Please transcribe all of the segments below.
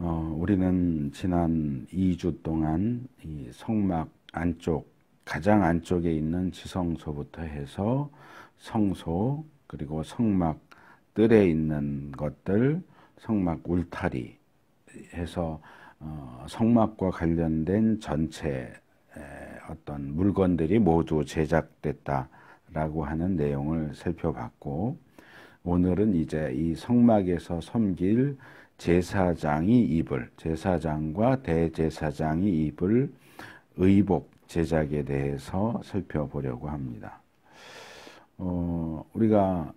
우리는 지난 2주 동안 이 성막 안쪽, 가장 안쪽에 있는 지성소부터 해서 성소, 그리고 성막 뜰에 있는 것들, 성막 울타리 해서 성막과 관련된 전체 어떤 물건들이 모두 제작됐다라고 하는 내용을 살펴봤고, 오늘은 이제 이 성막에서 섬길 제사장과 대제사장이 입을 의복 제작에 대해서 살펴보려고 합니다. 우리가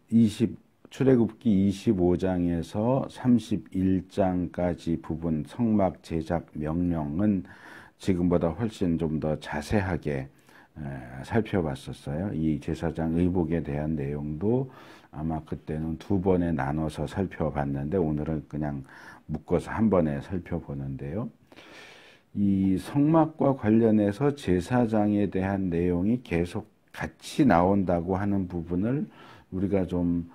출애굽기 25장에서 31장까지 부분 성막 제작 명령은 지금보다 훨씬 좀 더 자세하게 살펴봤었어요. 이 제사장 의복에 대한 내용도 아마 그때는 두 번에 나눠서 살펴봤는데 오늘은 그냥 묶어서 한 번에 살펴보는데요. 이 성막과 관련해서 제사장에 대한 내용이 계속 같이 나온다고 하는 부분을 우리가 좀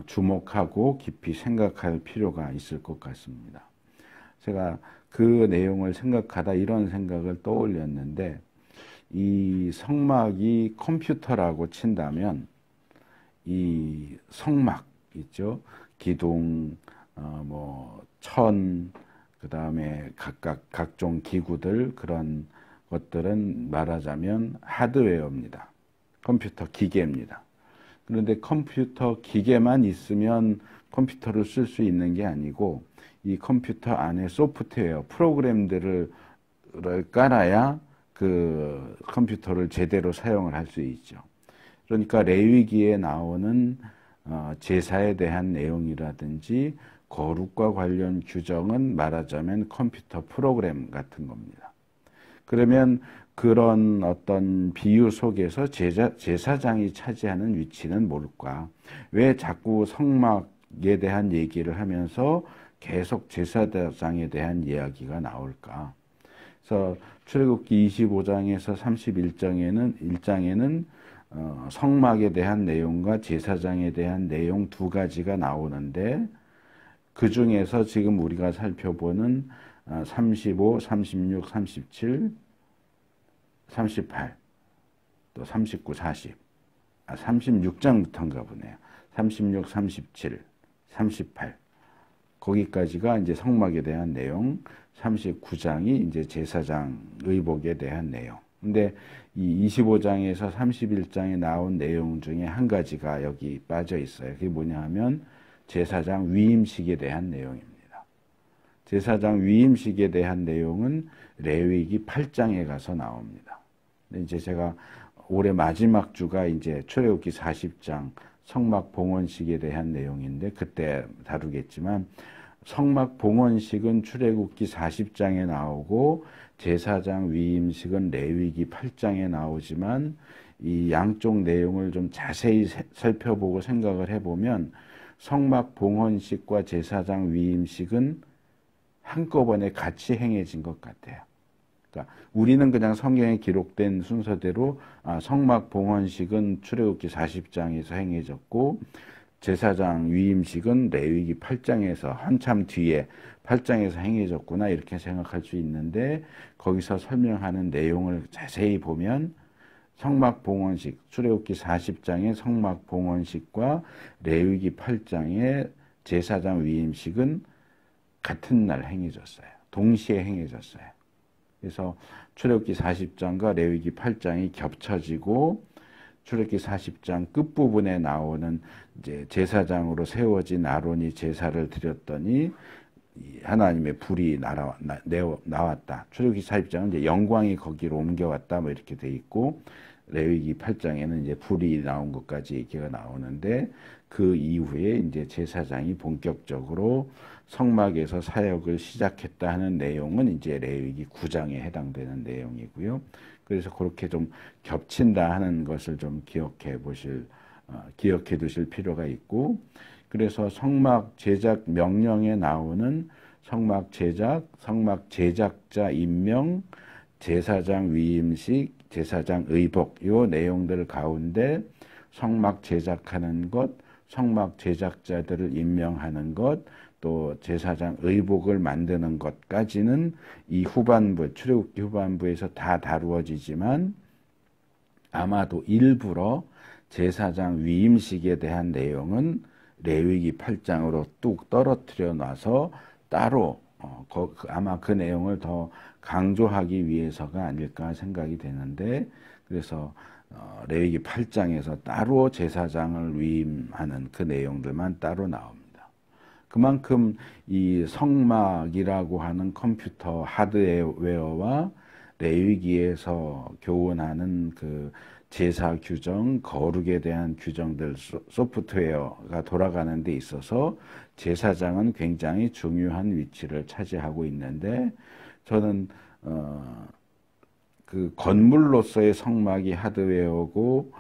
주목하고 깊이 생각할 필요가 있을 것 같습니다. 제가 그 내용을 생각하다 이런 생각을 떠올렸는데, 이 성막이 컴퓨터라고 친다면 이 성막 있죠. 기둥, 천, 그 다음에 각종 기구들, 그런 것들은 말하자면 하드웨어입니다. 컴퓨터 기계입니다. 그런데 컴퓨터 기계만 있으면 컴퓨터를 쓸 수 있는 게 아니고, 이 컴퓨터 안에 소프트웨어, 프로그램들을 깔아야 그 컴퓨터를 제대로 사용을 할 수 있죠. 그러니까 레위기에 나오는 제사에 대한 내용이라든지 거룩과 관련 규정은 말하자면 컴퓨터 프로그램 같은 겁니다. 그러면 그런 어떤 비유 속에서 제사장이 차지하는 위치는 뭘까? 왜 자꾸 성막에 대한 얘기를 하면서 계속 제사장에 대한 이야기가 나올까? 그래서 출애굽기 25장에서 31장에는 성막에 대한 내용과 제사장에 대한 내용 두 가지가 나오는데, 그 중에서 지금 우리가 살펴보는 35, 36, 37, 38, 또 39, 40, 36장부터인가 보네요. 36, 37, 38, 거기까지가 이제 성막에 대한 내용, 39장이 이제 제사장 의복에 대한 내용. 근데 이 25장에서 31장에 나온 내용 중에 한 가지가 여기 빠져 있어요. 그게 뭐냐 하면 제사장 위임식에 대한 내용입니다. 제사장 위임식에 대한 내용은 레위기 8장에 가서 나옵니다. 근데 이제 제가 올해 마지막 주가 이제 출애굽기 40장 성막 봉헌식에 대한 내용인데 그때 다루겠지만, 성막 봉헌식은 출애굽기 40장에 나오고 제사장 위임식은 레위기 8장에 나오지만, 이 양쪽 내용을 좀 자세히 살펴보고 생각을 해보면 성막 봉헌식과 제사장 위임식은 한꺼번에 같이 행해진 것 같아요. 그러니까 우리는 그냥 성경에 기록된 순서대로 성막 봉헌식은 출애굽기 40장에서 행해졌고 제사장 위임식은 레위기 8장에서 한참 뒤에 8장에서 행해졌구나, 이렇게 생각할 수 있는데, 거기서 설명하는 내용을 자세히 보면 성막 봉헌식, 출애굽기 40장의 성막 봉헌식과 레위기 8장의 제사장 위임식은 같은 날 행해졌어요. 동시에 행해졌어요. 그래서 출애굽기 40장과 레위기 8장이 겹쳐지고, 출애굽기 40장 끝부분에 나오는 이제 제사장으로 세워진 아론이 제사를 드렸더니 하나님의 불이 나왔다. 출애굽기 40장은 이제 영광이 거기로 옮겨왔다, 뭐 이렇게 돼 있고, 레위기 8장에는 이제 불이 나온 것까지 얘기가 나오는데, 그 이후에 이제 제사장이 본격적으로 성막에서 사역을 시작했다 하는 내용은 이제 레위기 9장에 해당되는 내용이고요. 그래서 그렇게 좀 겹친다 하는 것을 좀 기억해 두실 필요가 있고, 그래서 성막 제작 명령에 나오는 성막 제작, 성막 제작자 임명, 제사장 위임식, 제사장 의복, 요 내용들 가운데 성막 제작하는 것, 성막 제작자들을 임명하는 것, 또 제사장 의복을 만드는 것까지는 이 후반부, 출애굽기 후반부에서 다 다루어지지만 아마도 일부러 제사장 위임식에 대한 내용은 레위기 8장으로 뚝 떨어뜨려 놔서 따로 아마 그 내용을 더 강조하기 위해서가 아닐까 생각이 되는데, 그래서 레위기 8장에서 따로 제사장을 위임하는 그 내용들만 따로 나옵니다. 그만큼 이 성막이라고 하는 컴퓨터 하드웨어와 레위기에서 교훈하는 그 제사 규정, 거룩에 대한 규정들, 소프트웨어가 돌아가는 데 있어서 제사장은 굉장히 중요한 위치를 차지하고 있는데, 저는 그 건물로서의 성막이 하드웨어고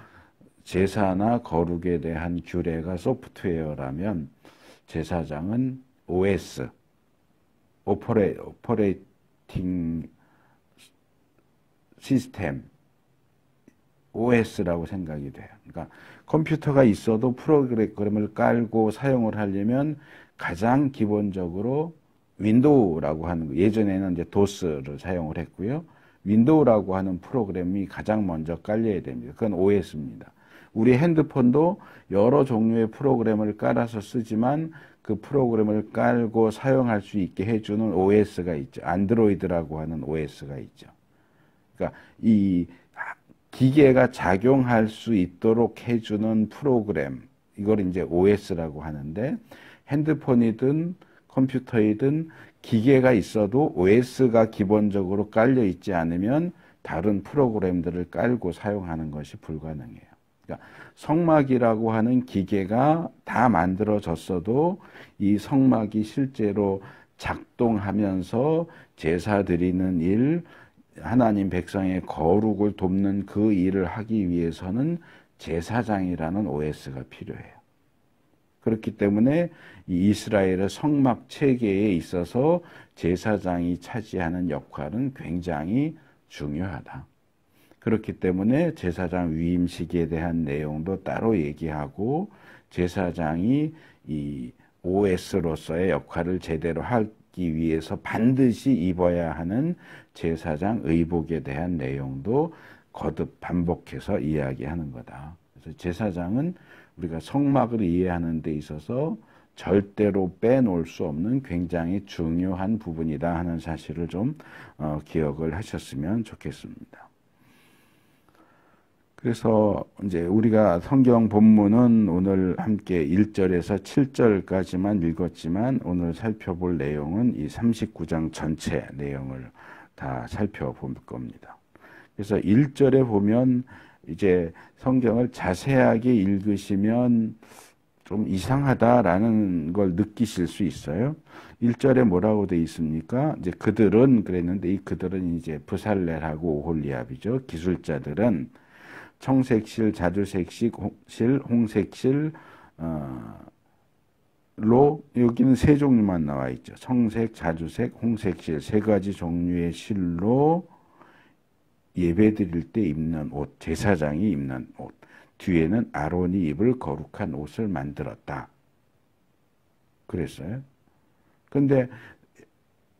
제사나 거룩에 대한 규례가 소프트웨어라면 제사장은 OS, 오퍼레이팅 시스템, OS라고 생각이 돼요. 그러니까 컴퓨터가 있어도 프로그램을 깔고 사용을 하려면 가장 기본적으로 윈도우라고 하는, 예전에는 이제 도스를 사용을 했고요. 윈도우라고 하는 프로그램이 가장 먼저 깔려야 됩니다. 그건 OS입니다. 우리 핸드폰도 여러 종류의 프로그램을 깔아서 쓰지만 그 프로그램을 깔고 사용할 수 있게 해주는 OS가 있죠. 안드로이드라고 하는 OS가 있죠. 그러니까 이 기계가 작용할 수 있도록 해주는 프로그램, 이걸 이제 OS라고 하는데, 핸드폰이든 컴퓨터이든 기계가 있어도 OS가 기본적으로 깔려 있지 않으면 다른 프로그램들을 깔고 사용하는 것이 불가능해요. 그러니까 성막이라고 하는 기계가 다 만들어졌어도 이 성막이 실제로 작동하면서 제사 드리는 일, 하나님 백성의 거룩을 돕는 그 일을 하기 위해서는 제사장이라는 OS가 필요해요. 그렇기 때문에 이 이스라엘의 성막 체계에 있어서 제사장이 차지하는 역할은 굉장히 중요하다. 그렇기 때문에 제사장 위임식에 대한 내용도 따로 얘기하고, 제사장이 이 OS로서의 역할을 제대로 하기 위해서 반드시 입어야 하는 제사장 의복에 대한 내용도 거듭 반복해서 이야기하는 거다. 그래서 제사장은 우리가 성막을 이해하는 데 있어서 절대로 빼놓을 수 없는 굉장히 중요한 부분이다 하는 사실을 좀 기억을 하셨으면 좋겠습니다. 그래서 이제 우리가 성경 본문은 오늘 함께 1절에서 7절까지만 읽었지만, 오늘 살펴볼 내용은 이 39장 전체 내용을 다 살펴볼 겁니다. 그래서 1절에 보면 이제 성경을 자세하게 읽으시면 좀 이상하다라는 걸 느끼실 수 있어요. 1절에 뭐라고 돼 있습니까? 이제 그들은 그랬는데, 이 그들은 이제 브살렐하고 오홀리압이죠. 기술자들은 청색실, 자주색실, 홍색실, 로, 여기는 세 종류만 나와 있죠. 청색, 자주색, 홍색실, 세 가지 종류의 실로 예배 드릴 때 입는 옷, 제사장이 입는 옷, 뒤에는 아론이 입을 거룩한 옷을 만들었다. 그랬어요. 근데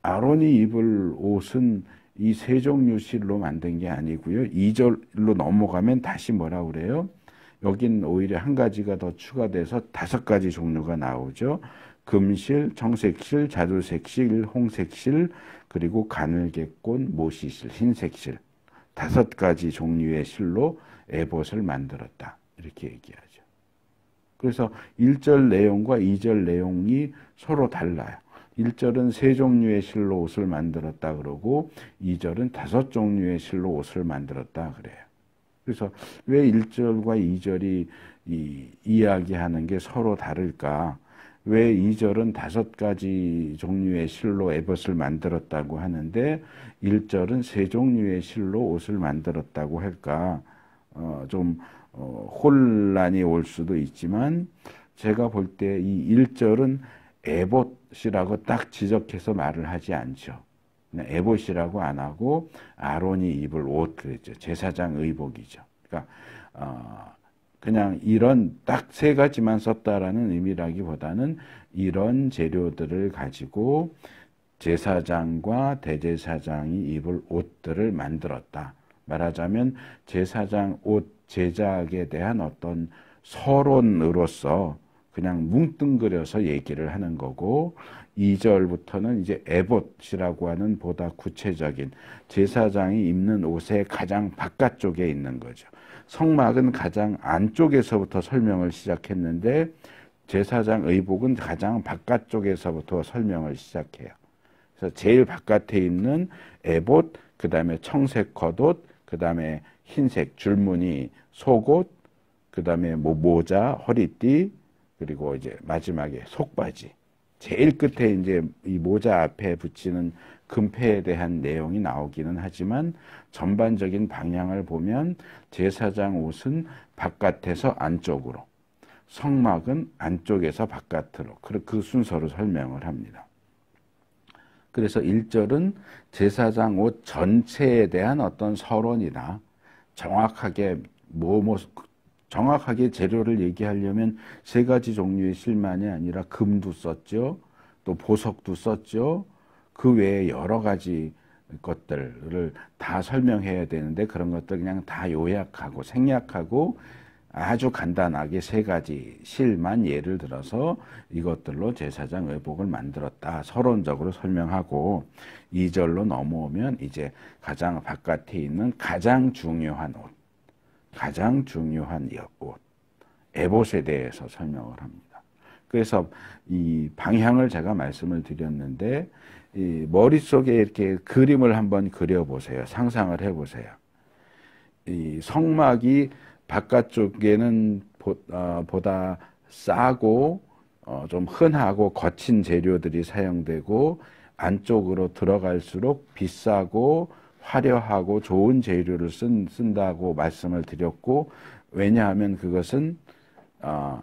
아론이 입을 옷은 이 세 종류 실로 만든 게 아니고요. 2절로 넘어가면 다시 뭐라 그래요? 여긴 오히려 한 가지가 더 추가돼서 5가지 종류가 나오죠. 금실, 청색실, 자주색실, 홍색실, 그리고 가늘게꼰, 모시실, 흰색실. 5가지 종류의 실로 에봇을 만들었다. 이렇게 얘기하죠. 그래서 1절 내용과 2절 내용이 서로 달라요. 1절은 3종류의 실로 옷을 만들었다 그러고, 2절은 5종류의 실로 옷을 만들었다 그래요. 그래서 왜 1절과 2절이 이야기하는 게 서로 다를까? 왜 2절은 5가지 종류의 실로 에봇을 만들었다고 하는데 1절은 3종류의 실로 옷을 만들었다고 할까? 좀 혼란이 올 수도 있지만, 제가 볼 때 이 1절은 에봇이라고 딱 지적해서 말을 하지 않죠. 에봇이라고 안 하고 아론이 입을 옷 그랬죠. 제사장 의복이죠. 그러니까 그냥 이런 딱 세 가지만 썼다라는 의미라기보다는 이런 재료들을 가지고 제사장과 대제사장이 입을 옷들을 만들었다. 말하자면 제사장 옷 제작에 대한 어떤 서론으로서 그냥 뭉뚱그려서 얘기를 하는 거고, 2절부터는 이제 에봇이라고 하는 보다 구체적인 제사장이 입는 옷의 가장 바깥쪽에 있는 거죠. 성막은 가장 안쪽에서부터 설명을 시작했는데 제사장 의복은 가장 바깥쪽에서부터 설명을 시작해요. 그래서 제일 바깥에 있는 에봇, 그 다음에 청색 겉옷, 그 다음에 흰색 줄무늬 속옷, 그 다음에 뭐 모자, 허리띠, 그리고 이제 마지막에 속바지. 제일 끝에 이제 이 모자 앞에 붙이는 금패에 대한 내용이 나오기는 하지만 전반적인 방향을 보면 제사장 옷은 바깥에서 안쪽으로, 성막은 안쪽에서 바깥으로, 그 순서로 설명을 합니다. 그래서 1절은 제사장 옷 전체에 대한 어떤 서론이나 정확하게 정확하게 재료를 얘기하려면 세 가지 종류의 실만이 아니라 금도 썼죠. 또 보석도 썼죠. 그 외에 여러 가지 것들을 다 설명해야 되는데 그런 것들 그냥 다 요약하고 생략하고 아주 간단하게 세 가지 실만 예를 들어서 이것들로 제사장 의복을 만들었다. 서론적으로 설명하고 2절로 넘어오면 이제 가장 바깥에 있는 가장 중요한 옷, 가장 중요한 옷, 에봇에 대해서 설명을 합니다. 그래서 이 방향을 제가 말씀을 드렸는데 이 머릿속에 이렇게 그림을 한번 그려보세요. 상상을 해보세요. 이 성막이 바깥쪽에는 보다 싸고 좀 흔하고 거친 재료들이 사용되고 안쪽으로 들어갈수록 비싸고 화려하고 좋은 재료를 쓴다고 말씀을 드렸고, 왜냐하면 그것은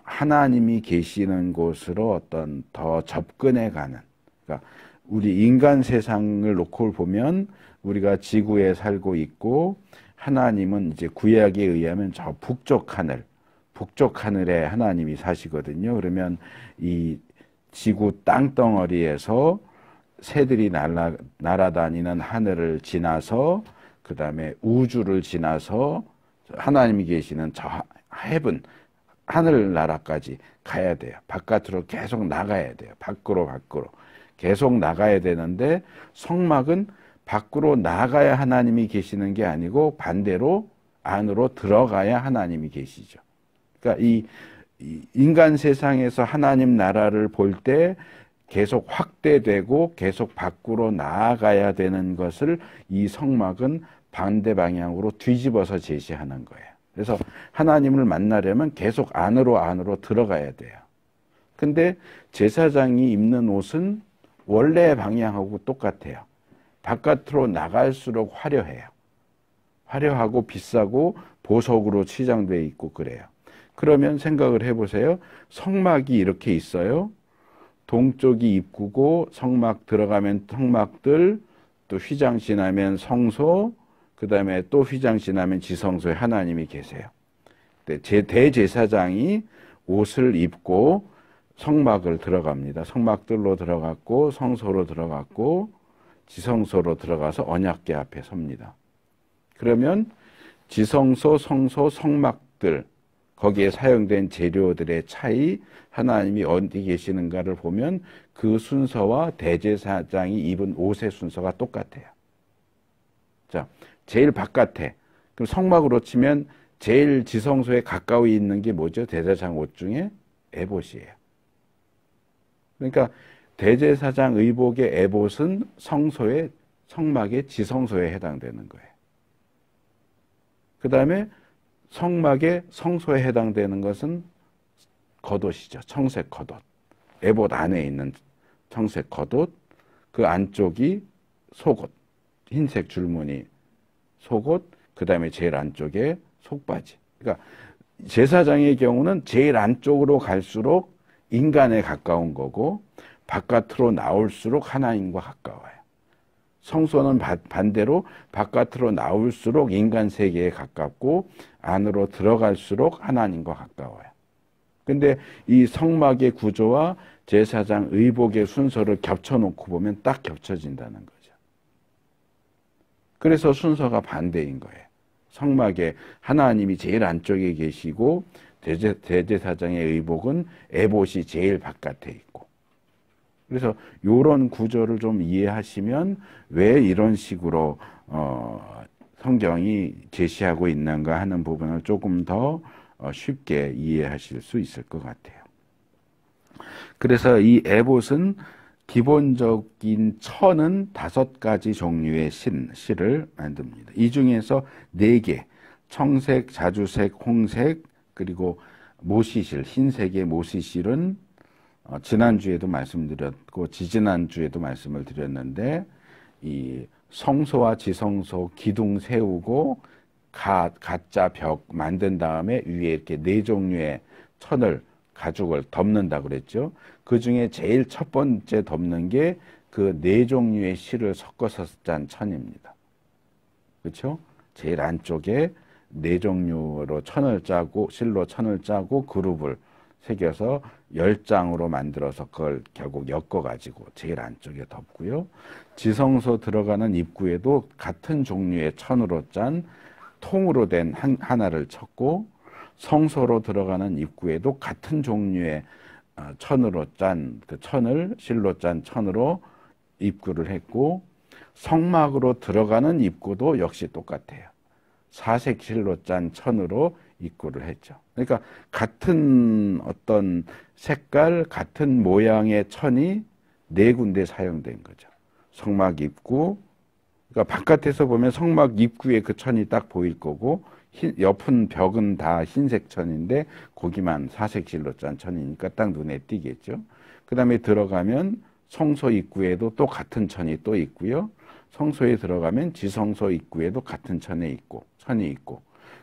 하나님이 계시는 곳으로 어떤 더 접근해 가는, 그러니까 우리 인간 세상을 놓고 보면 우리가 지구에 살고 있고 하나님은 이제 구약에 의하면 저 북쪽 하늘에 하나님이 사시거든요. 그러면 이 지구 땅덩어리에서 새들이 날아다니는 하늘을 지나서 그 다음에 우주를 지나서 하나님이 계시는 저 헤븐, 하늘나라까지 가야 돼요. 바깥으로 계속 나가야 돼요. 밖으로 계속 나가야 되는데 성막은 밖으로 나가야 하나님이 계시는 게 아니고 반대로 안으로 들어가야 하나님이 계시죠. 그러니까 이 인간 세상에서 하나님 나라를 볼 때 계속 확대되고 계속 밖으로 나아가야 되는 것을 이 성막은 반대 방향으로 뒤집어서 제시하는 거예요. 그래서 하나님을 만나려면 계속 안으로 들어가야 돼요. 근데 제사장이 입는 옷은 원래 방향하고 똑같아요. 바깥으로 나갈수록 화려해요. 화려하고 비싸고 보석으로 치장되어 있고 그래요. 그러면 생각을 해보세요. 성막이 이렇게 있어요. 동쪽이 입구고 성막 들어가면 성막들, 또 휘장 지나면 성소, 그 다음에 또 휘장 지나면 지성소에 하나님이 계세요. 대제사장이 옷을 입고 성막을 들어갑니다. 성막들로 들어갔고 성소로 들어갔고 지성소로 들어가서 언약궤 앞에 섭니다. 그러면 지성소, 성소, 성막들 거기에 사용된 재료들의 차이, 하나님이 어디 계시는가를 보면 그 순서와 대제사장이 입은 옷의 순서가 똑같아요. 자, 제일 바깥에, 그럼 성막으로 치면 제일 지성소에 가까이 있는 게 뭐죠? 대제사장 옷 중에 에봇이에요. 그러니까 대제사장 의복의 에봇은 성막의 지성소에 해당되는 거예요. 그 다음에 성막의 성소에 해당되는 것은 겉옷이죠. 청색 겉옷. 에봇 안에 있는 청색 겉옷, 그 안쪽이 속옷, 흰색 줄무늬 속옷, 그 다음에 제일 안쪽에 속바지. 그러니까 제사장의 경우는 제일 안쪽으로 갈수록 인간에 가까운 거고 바깥으로 나올수록 하나님과 가까워요. 성소는 반대로 바깥으로 나올수록 인간 세계에 가깝고 안으로 들어갈수록 하나님과 가까워요. 근데 이 성막의 구조와 제사장 의복의 순서를 겹쳐놓고 보면 딱 겹쳐진다는 거죠. 그래서 순서가 반대인 거예요. 성막에 하나님이 제일 안쪽에 계시고 대제사장의 의복은 에봇이 제일 바깥에 있고. 그래서 이런 구조를 좀 이해하시면 왜 이런 식으로 성경이 제시하고 있는가 하는 부분을 조금 더 쉽게 이해하실 수 있을 것 같아요. 그래서 이 에봇은 기본적인 천은 5가지 종류의 실을 만듭니다. 이 중에서 4개, 청색, 자주색, 홍색, 그리고 모시실, 흰색의 모시실은 지난주에도 말씀드렸고 지지난주에도 말씀을 드렸는데 이 성소와 지성소 기둥 세우고 가짜 벽 만든 다음에 위에 이렇게 4종류의 천을 가죽을 덮는다고 그랬죠. 그 중에 제일 첫 번째 덮는 게 그 4종류의 실을 섞어서 짠 천입니다. 그렇죠? 제일 안쪽에 4종류로 천을 짜고 실로 천을 짜고 그룹을 새겨서 10장으로 만들어서 그걸 결국 엮어가지고 제일 안쪽에 덮고요. 지성소 들어가는 입구에도 같은 종류의 천으로 짠 통으로 된 하나를 쳤고 성소로 들어가는 입구에도 같은 종류의 천으로 짠 그 천을 실로 짠 천으로 입구를 했고 성막으로 들어가는 입구도 역시 똑같아요. 사색 실로 짠 천으로 입구를 했죠. 그러니까 같은 어떤 색깔, 같은 모양의 천이 4군데 사용된 거죠. 성막 입구, 그러니까 바깥에서 보면 성막 입구에 그 천이 딱 보일 거고 옆은 벽은 다 흰색 천인데 거기만 사색 실로 짠 천이니까 딱 눈에 띄겠죠. 그 다음에 들어가면 성소 입구에도 또 같은 천이 또 있고요. 성소에 들어가면 지성소 입구에도 같은 천이 있고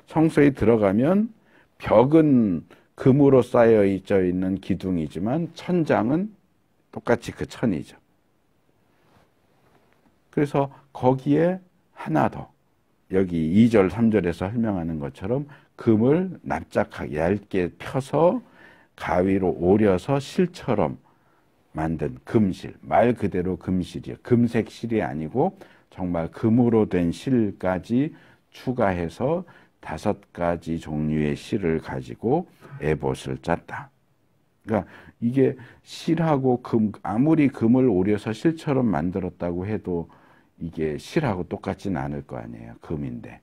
성소에 들어가면 벽은 금으로 쌓여 있는 기둥이지만 천장은 똑같이 그 천이죠. 그래서 거기에 하나 더 여기 2절 3절에서 설명하는 것처럼 금을 납작하게 얇게 펴서 가위로 오려서 실처럼 만든 금실, 말 그대로 금실이요. 금색 실이 아니고 정말 금으로 된 실까지 추가해서 5가지 종류의 실을 가지고 에봇을 짰다. 그러니까 이게 실하고 금, 아무리 금을 오려서 실처럼 만들었다고 해도 이게 실하고 똑같진 않을 거 아니에요. 금인데.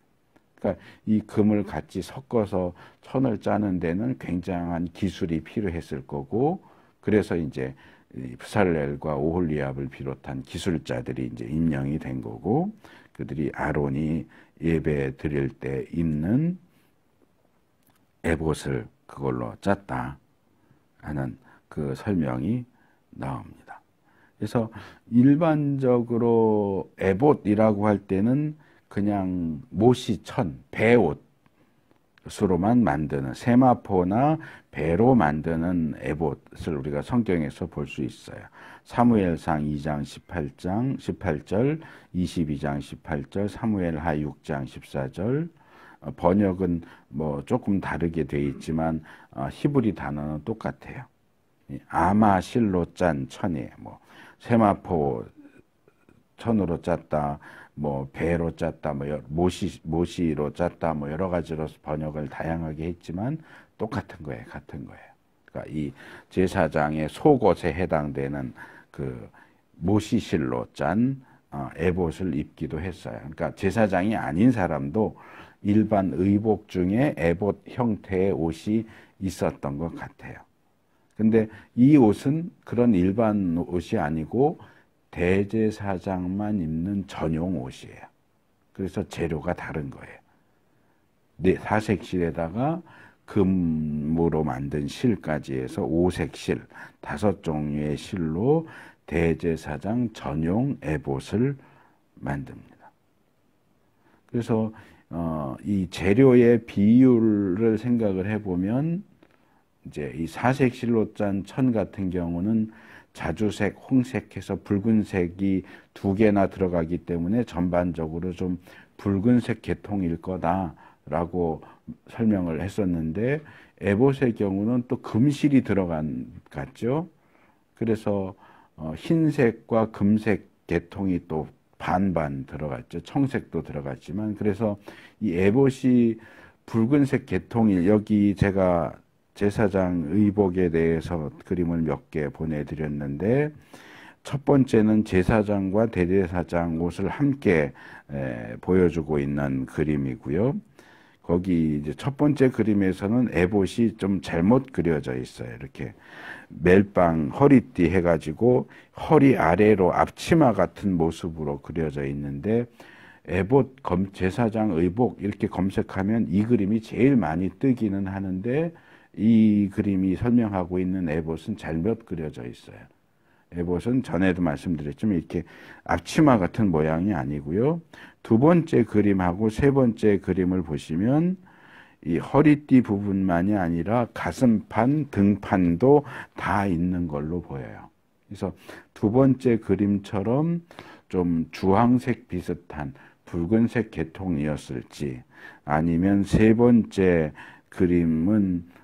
그러니까 이 금을 같이 섞어서 천을 짜는 데는 굉장한 기술이 필요했을 거고, 그래서 이제 브살렐과 오홀리압을 비롯한 기술자들이 이제 임명이 된 거고, 그들이 아론이 예배 드릴 때 입는 에봇을 그걸로 짰다 하는 그 설명이 나옵니다. 그래서 일반적으로 에봇이라고 할 때는 그냥 모시천, 배옷으로만 만드는, 세마포나 배로 만드는 에봇을 우리가 성경에서 볼 수 있어요. 사무엘상 2장 18절, 22장 18절, 사무엘하 6장 14절, 번역은 뭐 조금 다르게 돼 있지만 히브리 단어는 똑같아요. 아마실로 짠 천이에요. 뭐 세마포 천으로 짰다, 뭐 배로 짰다, 뭐 모시로 짰다, 뭐 여러 가지로 번역을 다양하게 했지만 똑같은 거예요, 같은 거예요. 그러니까 이 제사장의 속옷에 해당되는 그 모시실로 짠 에봇을 입기도 했어요. 그러니까 제사장이 아닌 사람도 일반 의복 중에 에봇 형태의 옷이 있었던 것 같아요. 근데 이 옷은 그런 일반 옷이 아니고 대제사장만 입는 전용 옷이에요. 그래서 재료가 다른 거예요. 사색실에다가 금으로 만든 실까지 해서 5색실, 5종류의 실로 대제사장 전용 에봇을 만듭니다. 그래서 이 재료의 비율을 생각을 해보면 이제 이 사색실로 짠 천 같은 경우는 자주색, 홍색해서 붉은색이 2개나 들어가기 때문에 전반적으로 좀 붉은색 계통일 거다라고 설명을 했었는데, 에봇의 경우는 또 금실이 들어간 같죠. 그래서 흰색과 금색 계통이 또 반반 들어갔죠. 청색도 들어갔지만, 그래서 이 에봇이 붉은색 계통이, 여기 제가 제사장 의복에 대해서 그림을 몇 개 보내드렸는데, 첫 번째는 제사장과 대제사장 옷을 함께 보여주고 있는 그림이고요. 거기 이제 첫 번째 그림에서는 에봇이 좀 잘못 그려져 있어요. 이렇게 멜빵 허리띠 해가지고 허리 아래로 앞치마 같은 모습으로 그려져 있는데, 에봇 제사장 의복 이렇게 검색하면 이 그림이 제일 많이 뜨기는 하는데, 이 그림이 설명하고 있는 에봇은 잘못 그려져 있어요. 에봇은 전에도 말씀드렸지만 이렇게 앞치마 같은 모양이 아니고요. 두 번째 그림하고 세 번째 그림을 보시면 이 허리띠 부분만이 아니라 가슴판, 등판도 다 있는 걸로 보여요. 그래서 두 번째 그림처럼 좀 주황색 비슷한 붉은색 계통이었을지, 아니면 세 번째 그림은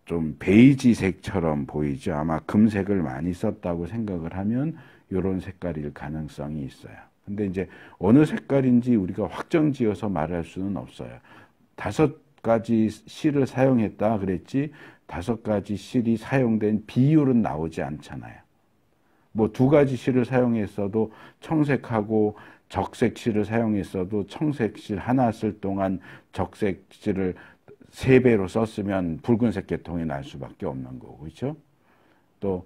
좀 베이지색처럼 보이죠. 아마 금색을 많이 썼다고 생각을 하면 이런 색깔일 가능성이 있어요. 근데 이제 어느 색깔인지 우리가 확정지어서 말할 수는 없어요. 5가지 실을 사용했다 그랬지 5가지 실이 사용된 비율은 나오지 않잖아요. 뭐 2가지 실을 사용했어도 청색하고 적색 실을 사용했어도 청색 실 하나 쓸 동안 적색 실을 3배로 썼으면 붉은색 계통이 날 수밖에 없는 거고, 그렇죠? 또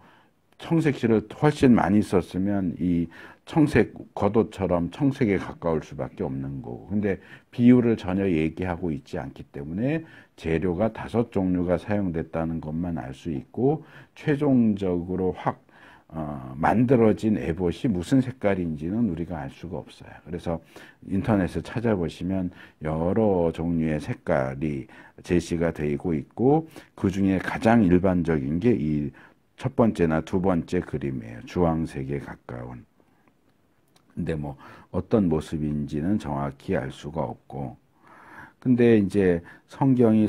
청색 실을 훨씬 많이 썼으면 이 청색 겉옷처럼 청색에 가까울 수밖에 없는 거고. 근데 비율을 전혀 얘기하고 있지 않기 때문에 재료가 5종류가 사용됐다는 것만 알 수 있고, 최종적으로 확 만들어진 에봇이 무슨 색깔인지는 우리가 알 수가 없어요. 그래서 인터넷에 찾아보시면 여러 종류의 색깔이 제시가 되고 있고, 그 중에 가장 일반적인 게 이 첫 번째나 두 번째 그림이에요. 주황색에 가까운. 근데 뭐 어떤 모습인지는 정확히 알 수가 없고, 근데 이제 성경이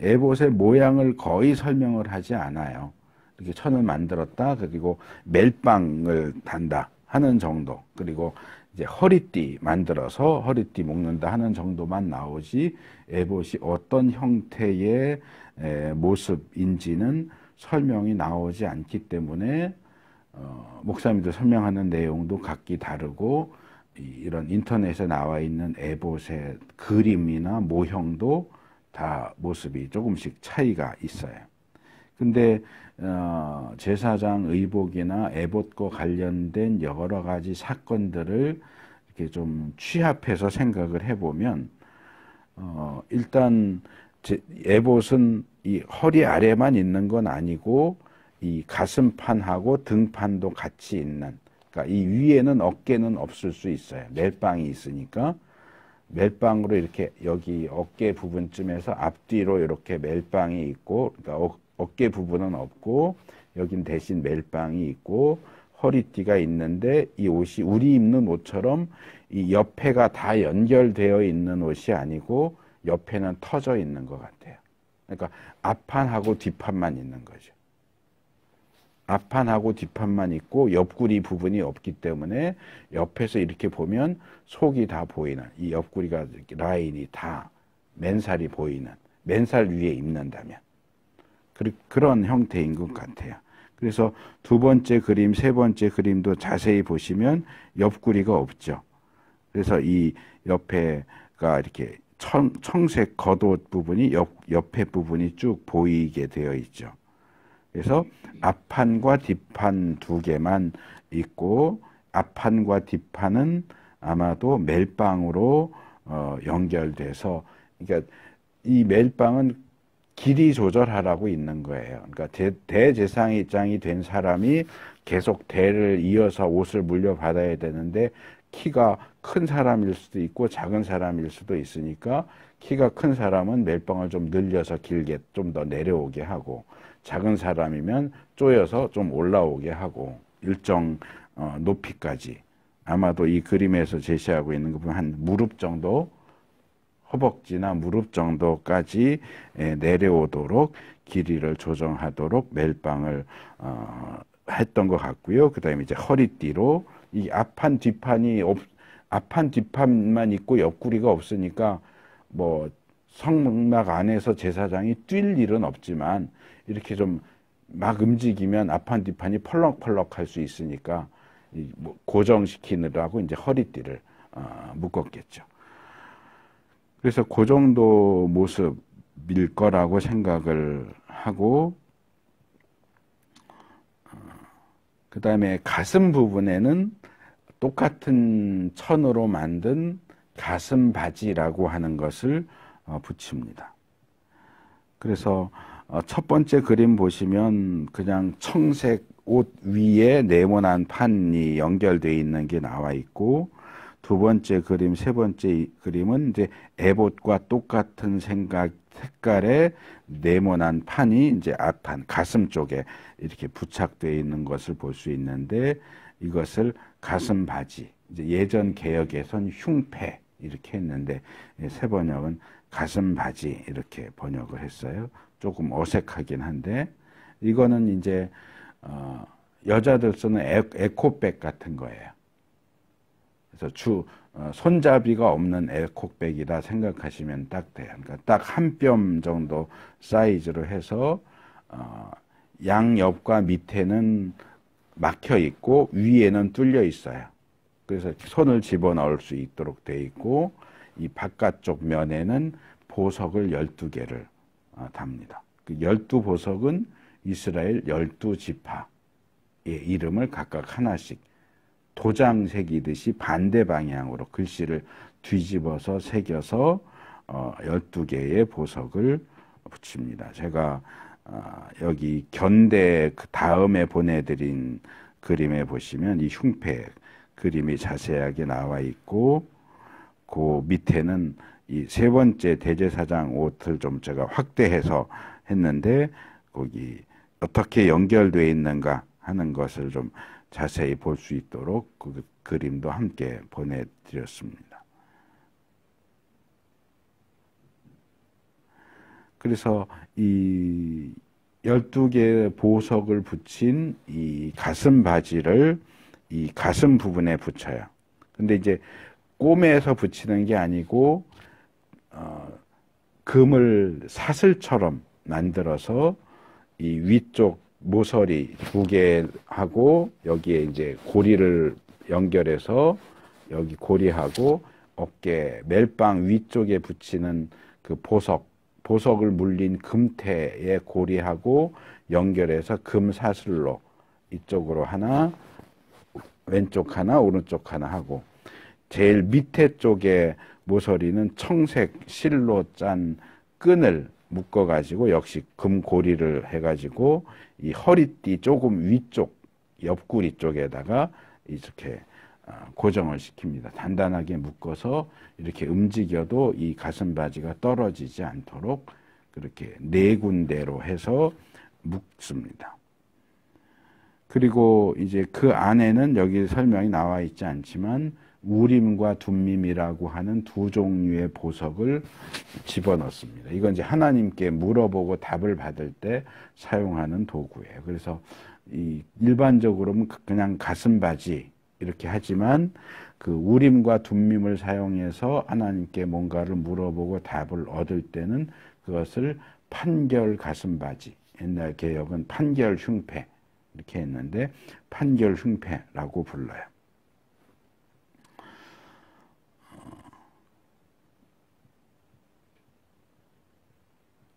에봇의 모양을 거의 설명을 하지 않아요. 이렇게 천을 만들었다, 그리고 멜빵을 단다 하는 정도, 그리고 이제 허리띠 만들어서 허리띠 묶는다 하는 정도만 나오지, 에봇이 어떤 형태의 모습인지는 설명이 나오지 않기 때문에 목사님들 설명하는 내용도 각기 다르고, 이런 인터넷에 나와 있는 에봇의 그림이나 모형도 다 모습이 조금씩 차이가 있어요. 근데 제사장 의복이나 에봇과 관련된 여러 가지 사건들을 이렇게 좀 취합해서 생각을 해보면, 일단 에봇은 이 허리 아래만 있는 건 아니고 이 가슴판하고 등판도 같이 있는, 그러니까 이 위에는 어깨는 없을 수 있어요. 멜빵이 있으니까. 멜빵으로 이렇게 여기 어깨 부분쯤에서 앞뒤로 이렇게 멜빵이 있고, 그러니까 어깨 부분은 없고 여긴 대신 멜빵이 있고 허리띠가 있는데, 이 옷이 우리 입는 옷처럼 이 옆에가 다 연결되어 있는 옷이 아니고 옆에는 터져 있는 것 같아요. 그러니까 앞판하고 뒷판만 있는 거죠. 앞판하고 뒷판만 있고 옆구리 부분이 없기 때문에 옆에서 이렇게 보면 속이 다 보이는, 이 옆구리가 라인이 다 맨살이 보이는, 맨살 위에 입는다면 그런 형태인 것 같아요. 그래서 두 번째 그림, 세 번째 그림도 자세히 보시면 옆구리가 없죠. 그래서 이 옆에가 이렇게 청색 겉옷 부분이 옆에 부분이 쭉 보이게 되어 있죠. 그래서 앞판과 뒷판 2개만 있고, 앞판과 뒷판은 아마도 멜빵으로 연결돼서, 그러니까 이 멜빵은 길이 조절하라고 있는 거예요. 그러니까 대제사장이 된 사람이 계속 대를 이어서 옷을 물려받아야 되는데, 키가 큰 사람일 수도 있고 작은 사람일 수도 있으니까 키가 큰 사람은 멜빵을 좀 늘려서 길게 좀 더 내려오게 하고, 작은 사람이면 쪼여서 좀 올라오게 하고 일정 높이까지 아마도 이 그림에서 제시하고 있는 거 보면 한 무릎 정도 허벅지나 무릎 정도까지 내려오도록 길이를 조정하도록 멜빵을 했던 것 같고요. 그 다음에 이제 허리띠로 이 앞판 뒷판만 있고 옆구리가 없으니까 뭐 성막 안에서 제사장이 뛸 일은 없지만 이렇게 좀 막 움직이면 앞판 뒷판이 펄럭펄럭 할 수 있으니까 뭐 고정시키느라고 이제 허리띠를 묶었겠죠. 그래서 그 정도 모습일 거라고 생각을 하고, 그 다음에 가슴 부분에는 똑같은 천으로 만든 가슴 바지라고 하는 것을 붙입니다. 그래서 첫 번째 그림 보시면 그냥 청색 옷 위에 네모난 판이 연결되어 있는 게 나와 있고, 두 번째 그림, 세 번째 그림은 이제 에봇과 똑같은 색깔의 네모난 판이 이제 앞판, 가슴 쪽에 이렇게 부착되어 있는 것을 볼 수 있는데, 이것을 가슴 바지, 이제 예전 개역에선 흉패 이렇게 했는데 새 번역은 가슴 바지 이렇게 번역을 했어요. 조금 어색하긴 한데, 이거는 이제 여자들 쓰는 에코백 같은 거예요. 그래서 손잡이가 없는 에코백이라 생각하시면 딱 돼요. 그러니까 딱 한 뼘 정도 사이즈로 해서 양옆과 밑에는 막혀 있고 위에는 뚫려 있어요. 그래서 손을 집어넣을 수 있도록 돼 있고, 이 바깥쪽 면에는 보석을 12개를 답니다. 그 12보석은 이스라엘 12지파의 이름을 각각 하나씩 도장 새기듯이 반대 방향으로 글씨를 뒤집어서 새겨서 12개의 보석을 붙입니다. 제가 여기 견대 그 다음에 보내드린 그림에 보시면 이 흉패 그림이 자세하게 나와 있고, 그 밑에는 이 세 번째 대제사장 옷을 좀 제가 확대해서 했는데 거기 어떻게 연결되어 있는가 하는 것을 좀 자세히 볼 수 있도록 그 그림도 함께 보내드렸습니다. 그래서 이 12개의 보석을 붙인 이 가슴 바지를 이 가슴 부분에 붙여요. 근데 이제 꼬매서 붙이는 게 아니고 금을 사슬처럼 만들어서 이 위쪽 모서리 2개 하고 여기에 이제 고리를 연결해서 여기 고리하고 어깨 멜빵 위쪽에 붙이는 그 보석을 물린 금태에 고리하고 연결해서 금 사슬로 이쪽으로 하나, 왼쪽 하나, 오른쪽 하나 하고, 제일 밑에 쪽에 모서리는 청색 실로 짠 끈을 묶어가지고 역시 금고리를 해가지고 이 허리띠 조금 위쪽 옆구리 쪽에다가 이렇게 고정을 시킵니다. 단단하게 묶어서 이렇게 움직여도 이 가슴 바지가 떨어지지 않도록 그렇게 4군데로 해서 묶습니다. 그리고 이제 그 안에는 여기 설명이 나와 있지 않지만 우림과 둠밈이라고 하는 두 종류의 보석을 집어넣습니다. 이건 이제 하나님께 물어보고 답을 받을 때 사용하는 도구예요. 그래서 이 일반적으로는 그냥 가슴 바지 이렇게 하지만 그 우림과 둠밈을 사용해서 하나님께 뭔가를 물어보고 답을 얻을 때는 그것을 판결 가슴 바지, 옛날 개역은 판결 흉패 이렇게 했는데 판결 흉패라고 불러요.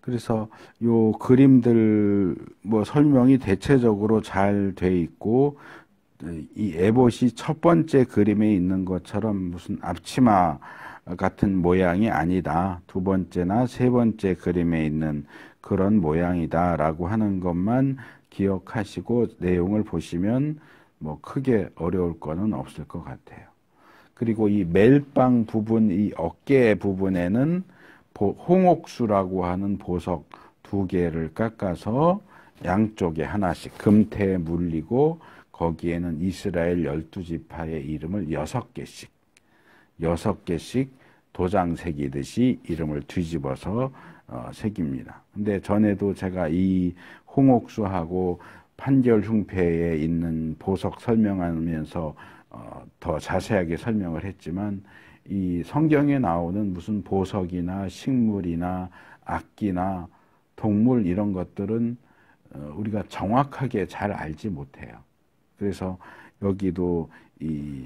그래서 요 그림들 뭐 설명이 대체적으로 잘 돼 있고, 이 에봇이 첫 번째 그림에 있는 것처럼 무슨 앞치마 같은 모양이 아니다. 두 번째나 세 번째 그림에 있는 그런 모양이다라고 하는 것만 기억하시고 내용을 보시면 뭐 크게 어려울 거는 없을 것 같아요. 그리고 이 멜빵 부분, 이 어깨 부분에는 홍옥수라고 하는 보석 2개를 깎아서 양쪽에 하나씩 금태에 물리고 거기에는 이스라엘 12지파의 이름을 6개씩 도장 새기듯이 이름을 뒤집어서 새깁니다. 근데 전에도 제가 이 홍옥수하고 판결 흉패에 있는 보석 설명하면서 더 자세하게 설명을 했지만 이 성경에 나오는 무슨 보석이나 식물이나 악기나 동물 이런 것들은 우리가 정확하게 잘 알지 못해요. 그래서 여기도 이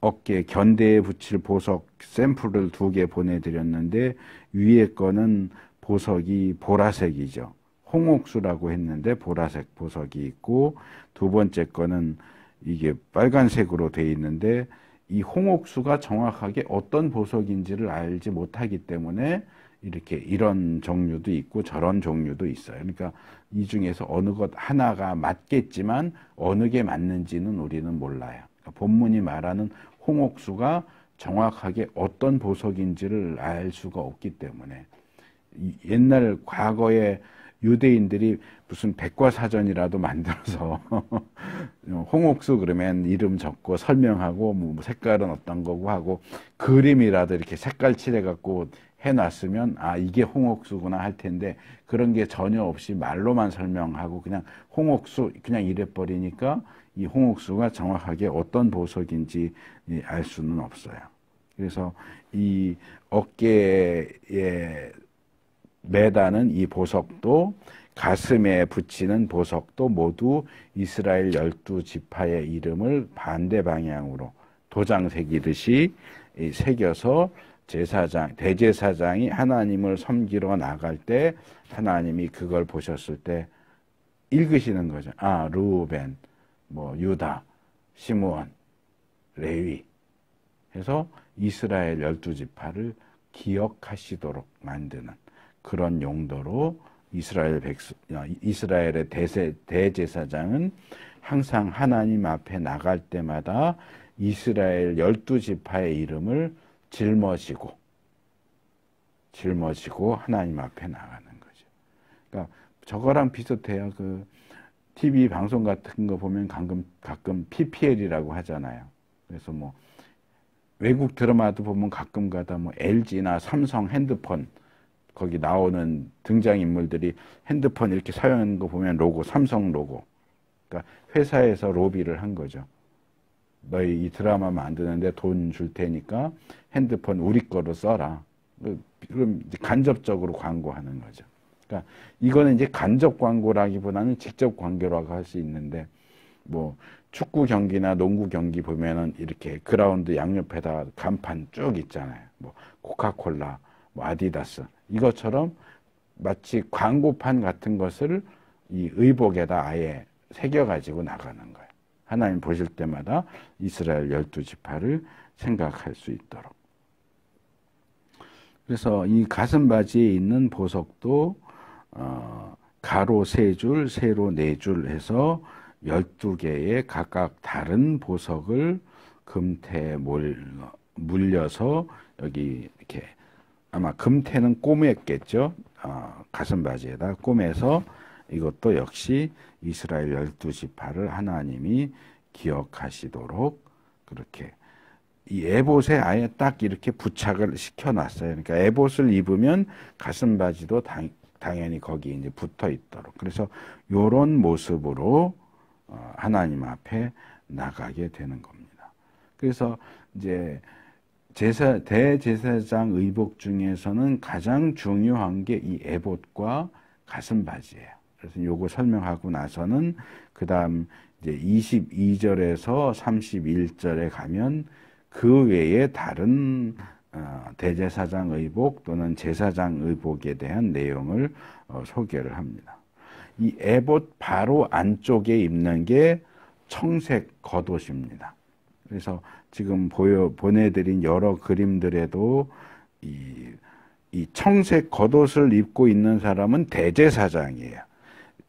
어깨 견대에 붙일 보석 샘플을 2개 보내드렸는데 위에 거는 보석이 보라색이죠. 홍옥수라고 했는데 보라색 보석이 있고 두 번째 거는 이게 빨간색으로 돼 있는데 이 홍옥수가 정확하게 어떤 보석인지를 알지 못하기 때문에 이렇게 이런 종류도 있고 저런 종류도 있어요. 그러니까 이 중에서 어느 것 하나가 맞겠지만 어느 게 맞는지는 우리는 몰라요. 그러니까 본문이 말하는 홍옥수가 정확하게 어떤 보석인지를 알 수가 없기 때문에 옛날 과거에 유대인들이 무슨 백과사전이라도 만들어서 홍옥수 그러면 이름 적고 설명하고 뭐 색깔은 어떤 거고 하고 그림이라도 이렇게 색깔 칠해갖고 해놨으면 아 이게 홍옥수구나 할 텐데 그런 게 전혀 없이 말로만 설명하고 그냥 홍옥수 그냥 이래버리니까 이 홍옥수가 정확하게 어떤 보석인지 알 수는 없어요. 그래서 이 어깨에 매다는 이 보석도 가슴에 붙이는 보석도 모두 이스라엘 12지파의 이름을 반대 방향으로 도장 새기듯이 새겨서 대제사장이 하나님을 섬기러 나갈 때 하나님이 그걸 보셨을 때 읽으시는 거죠. 아, 르우벤, 유다, 시므온, 레위 해서 이스라엘 12지파를 기억하시도록 만드는 그런 용도로 이스라엘의 대제사장은 항상 하나님 앞에 나갈 때마다 이스라엘 12지파의 이름을 짊어지고 하나님 앞에 나가는 거죠. 그러니까 저거랑 비슷해요. 그 TV 방송 같은 거 보면 가끔 PPL이라고 하잖아요. 그래서 외국 드라마도 보면 가끔 가다 LG나 삼성 핸드폰 거기 나오는 등장인물들이 핸드폰 이렇게 사용하는 거 보면 로고, 삼성 로고. 그러니까 회사에서 로비를 한 거죠. 너희 이 드라마 만드는데 돈 줄 테니까 핸드폰 우리 거로 써라. 그럼 이제 간접적으로 광고하는 거죠. 그러니까 이거는 이제 간접 광고라기보다는 직접 광고라고 할 수 있는데 축구 경기나 농구 경기 보면은 이렇게 그라운드 양옆에다 간판 쭉 있잖아요. 코카콜라, 아디다스. 이것처럼 마치 광고판 같은 것을 이 의복에다 아예 새겨가지고 나가는 거예요. 하나님 보실 때마다 이스라엘 12지파를 생각할 수 있도록. 그래서 이 가슴바지에 있는 보석도 가로 3줄, 세로 4줄 해서 12개의 각각 다른 보석을 금태에 물려서 여기 이렇게 아마 금태는 꼬맸겠죠. 가슴바지에다 꼬매서 이것도 역시 이스라엘 12지파를 하나님이 기억하시도록 그렇게 이 에봇에 아예 딱 이렇게 부착을 시켜놨어요. 그러니까 에봇을 입으면 가슴바지도 당연히 거기 이제 붙어 있도록. 그래서 이런 모습으로 하나님 앞에 나가게 되는 겁니다. 그래서 이제 대제사장 의복 중에서는 가장 중요한 게 이 에봇과 가슴바지예요. 그래서 요거 설명하고 나서는 그 다음 이제 22절에서 31절에 가면 그 외에 다른 대제사장 의복 또는 제사장 의복에 대한 내용을 소개를 합니다. 이 에봇 바로 안쪽에 입는 게 청색 겉옷입니다. 그래서 지금 보내드린 여러 그림들에도 이 청색 겉옷을 입고 있는 사람은 대제사장이에요.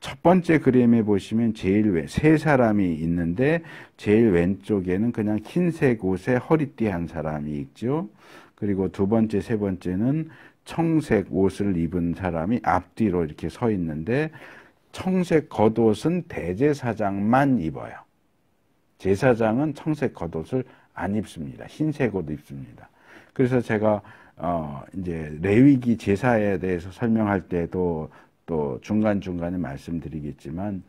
첫 번째 그림에 보시면 세 사람이 있는데 제일 왼쪽에는 그냥 흰색 옷에 허리띠 한 사람이 있죠. 그리고 두 번째, 세 번째는 청색 옷을 입은 사람이 앞뒤로 이렇게 서 있는데 청색 겉옷은 대제사장만 입어요. 제사장은 청색 겉옷을 안 입습니다. 흰색 옷 입습니다. 그래서 제가 이제 레위기 제사에 대해서 설명할 때도 또 중간중간에 말씀드리겠지만,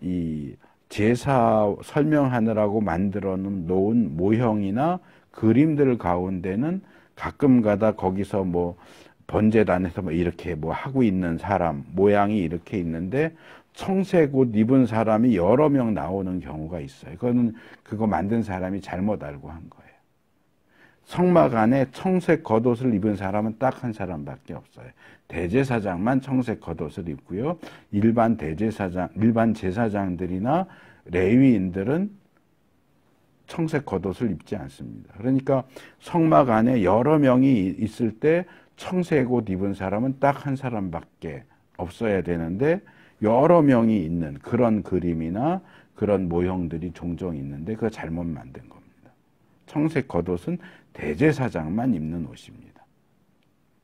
이 제사 설명하느라고 만들어 놓은 모형이나 그림들 가운데는 가끔 가다 거기서 뭐 번제단에서 뭐 이렇게 뭐 하고 있는 사람 모양이 이렇게 있는데 청색 옷 입은 사람이 여러 명 나오는 경우가 있어요. 그거는 그거 만든 사람이 잘못 알고 한 거예요. 성막 안에 청색 겉옷을 입은 사람은 딱 한 사람밖에 없어요. 대제사장만 청색 겉옷을 입고요. 일반 제사장들이나 레위인들은 청색 겉옷을 입지 않습니다. 그러니까 성막 안에 여러 명이 있을 때 청색 옷 입은 사람은 딱 한 사람밖에 없어야 되는데, 여러 명이 있는 그런 그림이나 그런 모형들이 종종 있는데 그거 잘못 만든 겁니다. 청색 겉옷은 대제사장만 입는 옷입니다.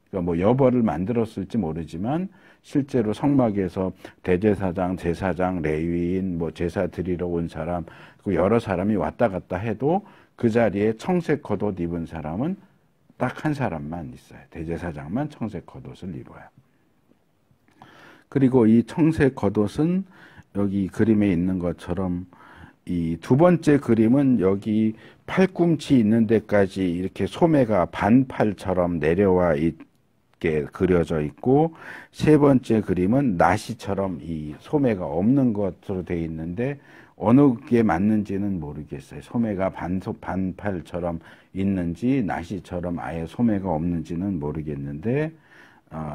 그러니까 뭐 여벌을 만들었을지 모르지만 실제로 성막에서 대제사장, 제사장, 레위인, 뭐 제사 드리러 온 사람, 그 여러 사람이 왔다 갔다 해도 그 자리에 청색 겉옷 입은 사람은 딱 한 사람만 있어요. 대제사장만 청색 겉옷을 입어요. 그리고 이 청색 겉옷은 여기 그림에 있는 것처럼 이 두 번째 그림은 여기 팔꿈치 있는 데까지 이렇게 소매가 반팔처럼 내려와 있게 그려져 있고, 세 번째 그림은 나시처럼 이 소매가 없는 것으로 되어 있는데 어느 게 맞는지는 모르겠어요. 소매가 반팔처럼 있는지 나시처럼 아예 소매가 없는지는 모르겠는데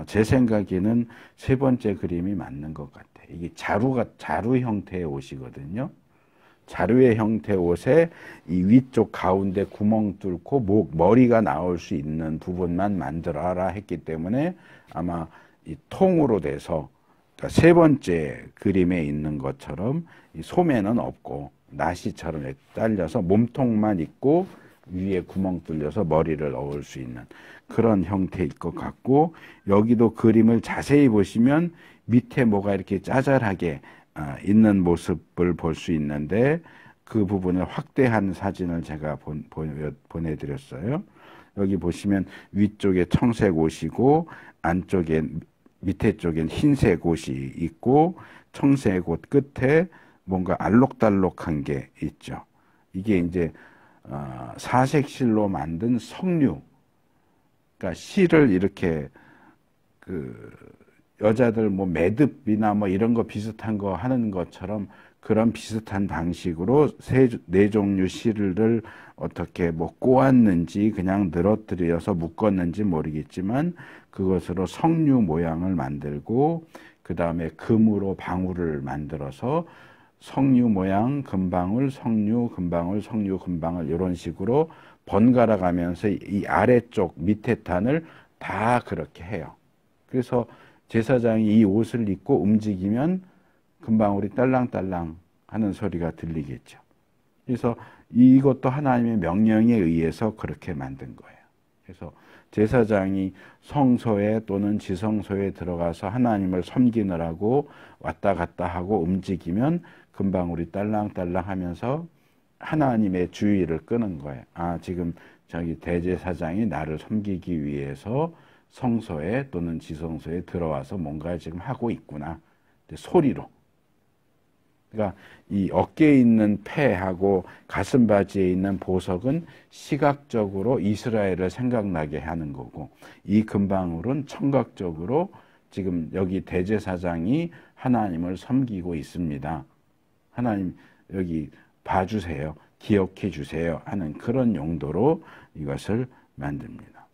제 생각에는 세 번째 그림이 맞는 것 같아요. 이게 자루 형태의 옷이거든요. 자루의 형태 옷에 이 위쪽 가운데 구멍 뚫고 머리가 나올 수 있는 부분만 만들어라 했기 때문에 아마 이 통으로 돼서, 그러니까 세 번째 그림에 있는 것처럼 이 소매는 없고 나시처럼 딸려서 몸통만 있고 위에 구멍 뚫려서 머리를 넣을 수 있는 그런 형태일 것 같고, 여기도 그림을 자세히 보시면 밑에 뭐가 이렇게 짜잘하게 있는 모습을 볼 수 있는데, 그 부분을 확대한 사진을 제가 보내드렸어요. 여기 보시면 위쪽에 청색 옷이고 밑에 쪽엔 흰색 옷이 있고, 청색 옷 끝에 뭔가 알록달록한 게 있죠. 이게 이제 사색실로 만든 석류, 그러니까 실을 이렇게 여자들 뭐 매듭이나 뭐 이런 거 비슷한 거 하는 것처럼 그런 비슷한 방식으로 네 종류 실을 어떻게 뭐 꼬았는지 그냥 늘어뜨려서 묶었는지 모르겠지만 그것으로 석류 모양을 만들고, 그 다음에 금으로 방울을 만들어서 석류 모양, 금방울, 석류, 금방울, 석류, 금방울 이런 식으로 번갈아 가면서 이 아래쪽 밑에 탄을 다 그렇게 해요. 그래서 제사장이 이 옷을 입고 움직이면 금방울이 딸랑딸랑 하는 소리가 들리겠죠. 그래서 이것도 하나님의 명령에 의해서 그렇게 만든 거예요. 그래서 제사장이 성소에 또는 지성소에 들어가서 하나님을 섬기느라고 왔다 갔다 하고 움직이면 금방울이 딸랑딸랑 하면서 하나님의 주의를 끄는 거예요. 아, 지금 저기 대제사장이 나를 섬기기 위해서 성소에 또는 지성소에 들어와서 뭔가를 지금 하고 있구나. 소리로. 그러니까 이 어깨에 있는 패하고 가슴바지에 있는 보석은 시각적으로 이스라엘을 생각나게 하는 거고, 이 금방울은 청각적으로 지금 여기 대제사장이 하나님을 섬기고 있습니다. 하나님 여기 봐주세요. 기억해 주세요. 하는 그런 용도로 이것을 만듭니다.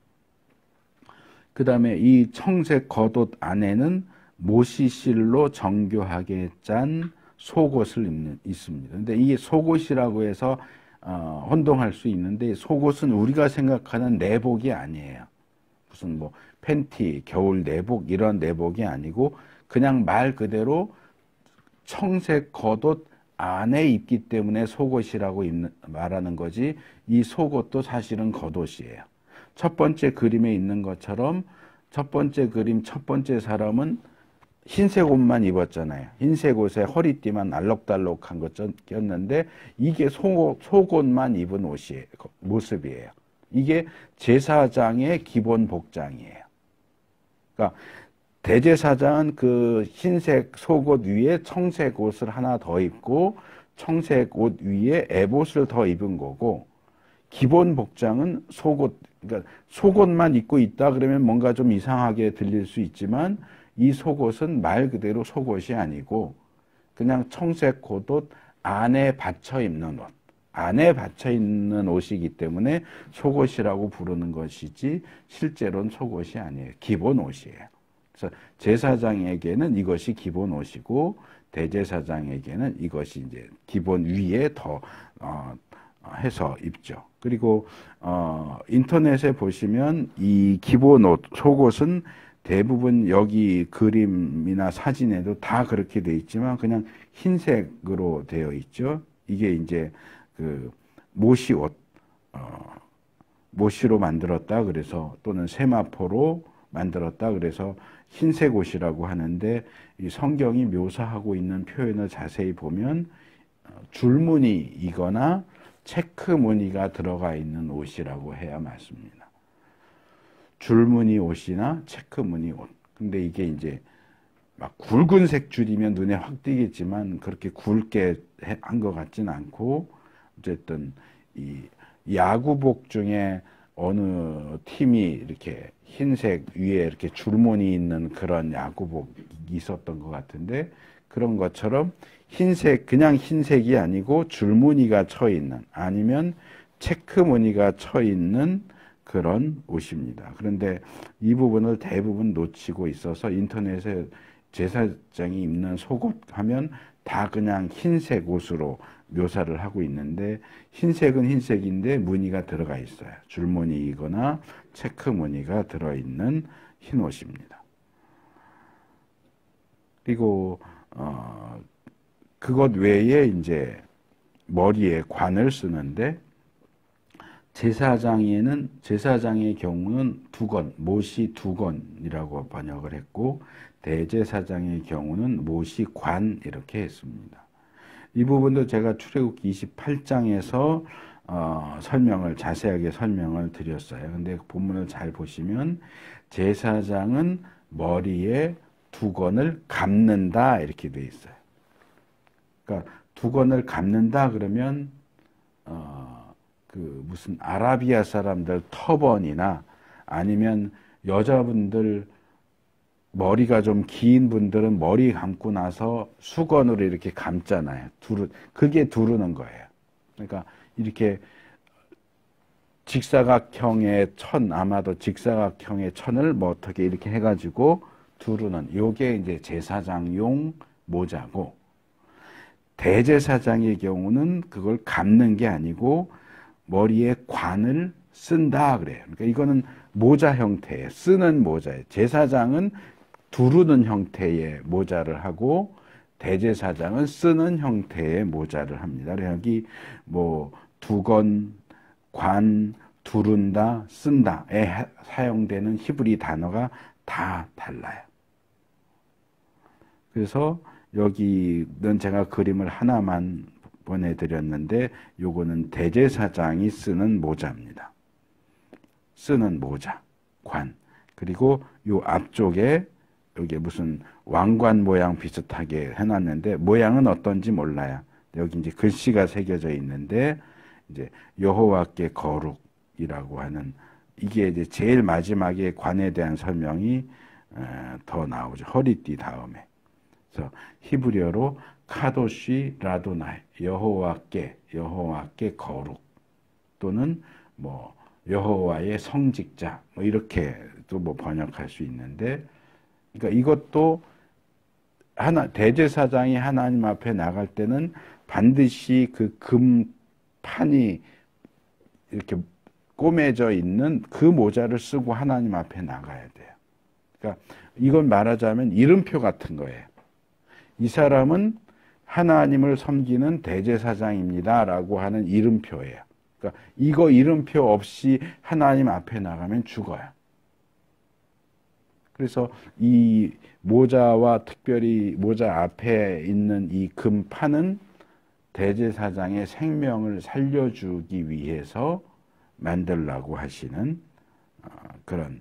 그 다음에 이 청색 겉옷 안에는 모시실로 정교하게 짠 속옷을 있습니다. 근데 이 속옷이라고 해서 혼동할 수 있는데, 속옷은 우리가 생각하는 내복이 아니에요. 무슨 뭐 팬티, 겨울 내복 이런 내복이 아니고 그냥 말 그대로 청색 겉옷 안에 입기 때문에 속옷이라고 말하는 거지, 이 속옷도 사실은 겉옷이에요. 첫 번째 그림에 있는 것처럼 첫 번째 그림 첫 번째 사람은 흰색 옷만 입었잖아요. 흰색 옷에 허리띠만 알록달록한 거 꼈는데 이게 속옷만 입은 옷이에요. 모습이에요. 이게 제사장의 기본 복장이에요. 그러니까 대제사장은 그 흰색 속옷 위에 청색 옷을 하나 더 입고 청색 옷 위에 에봇을 더 입은 거고, 기본 복장은 속옷, 그러니까 속옷만 입고 있다 그러면 뭔가 좀 이상하게 들릴 수 있지만 이 속옷은 말 그대로 속옷이 아니고 그냥 청색 겉옷 안에 받쳐 입는 옷, 안에 받쳐 입는 옷이기 때문에 속옷이라고 부르는 것이지 실제로는 속옷이 아니에요. 기본 옷이에요. 그래서 제사장에게는 이것이 기본 옷이고 대제사장에게는 이것이 이제 기본 위에 더 해서 입죠. 그리고 인터넷에 보시면 이 기본 옷, 속옷은 대부분 여기 그림이나 사진에도 다 그렇게 되어 있지만 그냥 흰색으로 되어 있죠. 이게 이제 그 모시 옷, 모시로 만들었다 그래서 또는 세마포로 만들었다 그래서 흰색 옷이라고 하는데, 이 성경이 묘사하고 있는 표현을 자세히 보면 줄무늬이거나 체크 무늬가 들어가 있는 옷이라고 해야 맞습니다. 줄무늬 옷이나 체크 무늬 옷. 근데 이게 이제 막 굵은색 줄이면 눈에 확 띄겠지만 그렇게 굵게 한 것 같진 않고, 어쨌든 이 야구복 중에 어느 팀이 이렇게 흰색 위에 이렇게 줄무늬 있는 그런 야구복이 있었던 것 같은데, 그런 것처럼 흰색, 그냥 흰색이 아니고 줄무늬가 쳐 있는, 아니면 체크 무늬가 쳐 있는 그런 옷입니다. 그런데 이 부분을 대부분 놓치고 있어서 인터넷에 제사장이 입는 속옷 하면 다 그냥 흰색 옷으로 묘사를 하고 있는데, 흰색은 흰색인데 무늬가 들어가 있어요. 줄무늬이거나 체크 무늬가 들어있는 흰 옷입니다. 그리고 그것 외에 이제 머리에 관을 쓰는데, 제사장의 경우는 두건, 못이 두건이라고 번역을 했고, 대제사장의 경우는 못이 관 이렇게 했습니다. 이 부분도 제가 출애굽기 28장에서 자세하게 설명을 드렸어요. 근데 본문을 잘 보시면 제사장은 머리에 두건을 감는다 이렇게 돼 있어요. 그러니까 두건을 감는다 그러면 그 무슨 아라비아 사람들 터번이나 아니면 여자분들 머리가 좀 긴 분들은 머리 감고 나서 수건으로 이렇게 감잖아요. 그게 두르는 거예요. 그러니까 이렇게 직사각형의 아마도 직사각형의 천을 뭐 어떻게 이렇게 해가지고 두르는, 요게 이제 제사장용 모자고, 대제사장의 경우는 그걸 감는 게 아니고 머리에 관을 쓴다 그래요. 그러니까 이거는 모자 형태예요. 쓰는 모자예요. 제사장은 두르는 형태의 모자를 하고 대제사장은 쓰는 형태의 모자를 합니다. 여기 뭐 두건, 관, 두른다, 쓴다에 사용되는 히브리 단어가 다 달라요. 그래서 여기는 제가 그림을 하나만 보내드렸는데, 요거는 대제사장이 쓰는 모자입니다. 쓰는 모자, 관. 그리고 요 앞쪽에 여기 무슨 왕관 모양 비슷하게 해놨는데 모양은 어떤지 몰라요. 여기 이제 글씨가 새겨져 있는데 이제 여호와께 거룩이라고 하는, 이게 이제 제일 마지막에 관에 대한 설명이 더 나오죠. 허리띠 다음에. 그래서 히브리어로 카도시 라도나이, 여호와께 거룩, 또는 뭐 여호와의 성직자, 뭐 이렇게 또 뭐 번역할 수 있는데, 그러니까 이것도 대제사장이 하나님 앞에 나갈 때는 반드시 그 금판이 이렇게 꼬매져 있는 그 모자를 쓰고 하나님 앞에 나가야 돼요. 그러니까 이건 말하자면 이름표 같은 거예요. 이 사람은 하나님을 섬기는 대제사장입니다 라고 하는 이름표예요. 그러니까 이거 이름표 없이 하나님 앞에 나가면 죽어요. 그래서 이 모자와 특별히 모자 앞에 있는 이 금판은 대제사장의 생명을 살려주기 위해서 만들라고 하시는 그런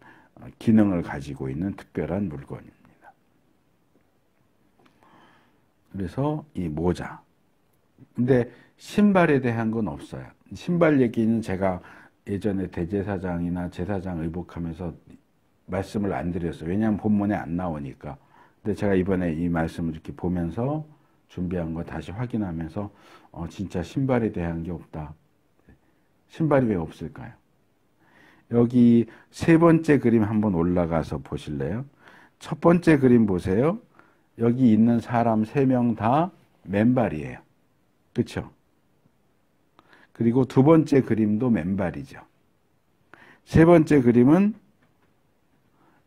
기능을 가지고 있는 특별한 물건입니다. 그래서 이 모자. 근데 신발에 대한 건 없어요. 신발 얘기는 제가 예전에 대제사장이나 제사장 의복하면서 말씀을 안 드렸어요. 왜냐하면 본문에 안 나오니까. 근데 제가 이번에 이 말씀을 이렇게 보면서 준비한 거 다시 확인하면서 진짜 신발에 대한 게 없다. 신발이 왜 없을까요? 여기 세 번째 그림 한번 올라가서 보실래요? 첫 번째 그림 보세요. 여기 있는 사람 3명 다 맨발이에요. 그렇죠? 그리고 두 번째 그림도 맨발이죠. 세 번째 그림은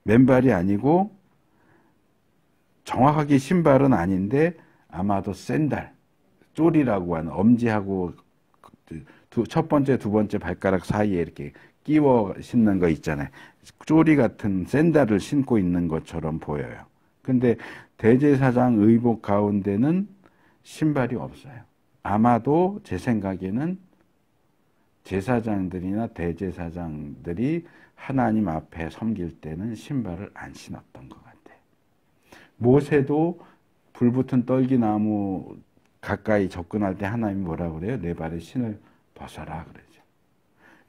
맨발이 아니고 정확하게 신발은 아닌데 아마도 샌들, 쫄이라고 하는 엄지하고 첫 번째, 두 번째 발가락 사이에 이렇게 끼워 신는 거 있잖아요. 쪼리 같은 샌들을 신고 있는 것처럼 보여요. 근데 대제사장 의복 가운데는 신발이 없어요. 아마도 제 생각에는 제사장들이나 대제사장들이 하나님 앞에 섬길 때는 신발을 안 신었던 것 같아요. 모세도 불붙은 떨기나무 가까이 접근할 때 하나님이 뭐라고 그래요? 내 발에 신을 벗어라 그러죠.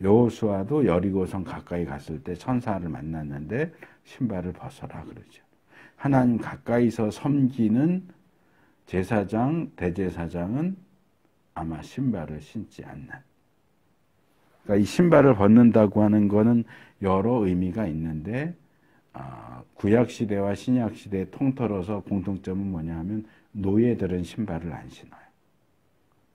여호수아도 여리고성 가까이 갔을 때 천사를 만났는데 신발을 벗어라 그러죠. 하나님 가까이서 섬기는 제사장, 대제사장은 아마 신발을 신지 않는. 그러니까 이 신발을 벗는다고 하는 거는 여러 의미가 있는데 구약시대와 신약시대 통틀어서 공통점은 뭐냐 하면 노예들은 신발을 안 신어요.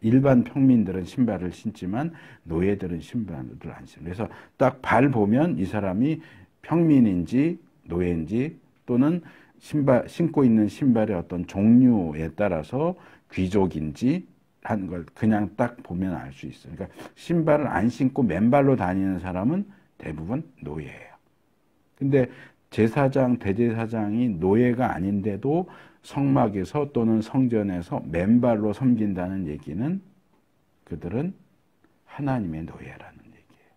일반 평민들은 신발을 신지만 노예들은 신발을 안 신어요. 그래서 딱 발 보면 이 사람이 평민인지 노예인지 또는 신고 있는 신발의 어떤 종류에 따라서 귀족인지 하는 걸 그냥 딱 보면 알 수 있어요. 그러니까 신발을 안 신고 맨발로 다니는 사람은 대부분 노예예요. 근데 제사장, 대제사장이 노예가 아닌데도 성막에서 또는 성전에서 맨발로 섬긴다는 얘기는 그들은 하나님의 노예라는 얘기예요.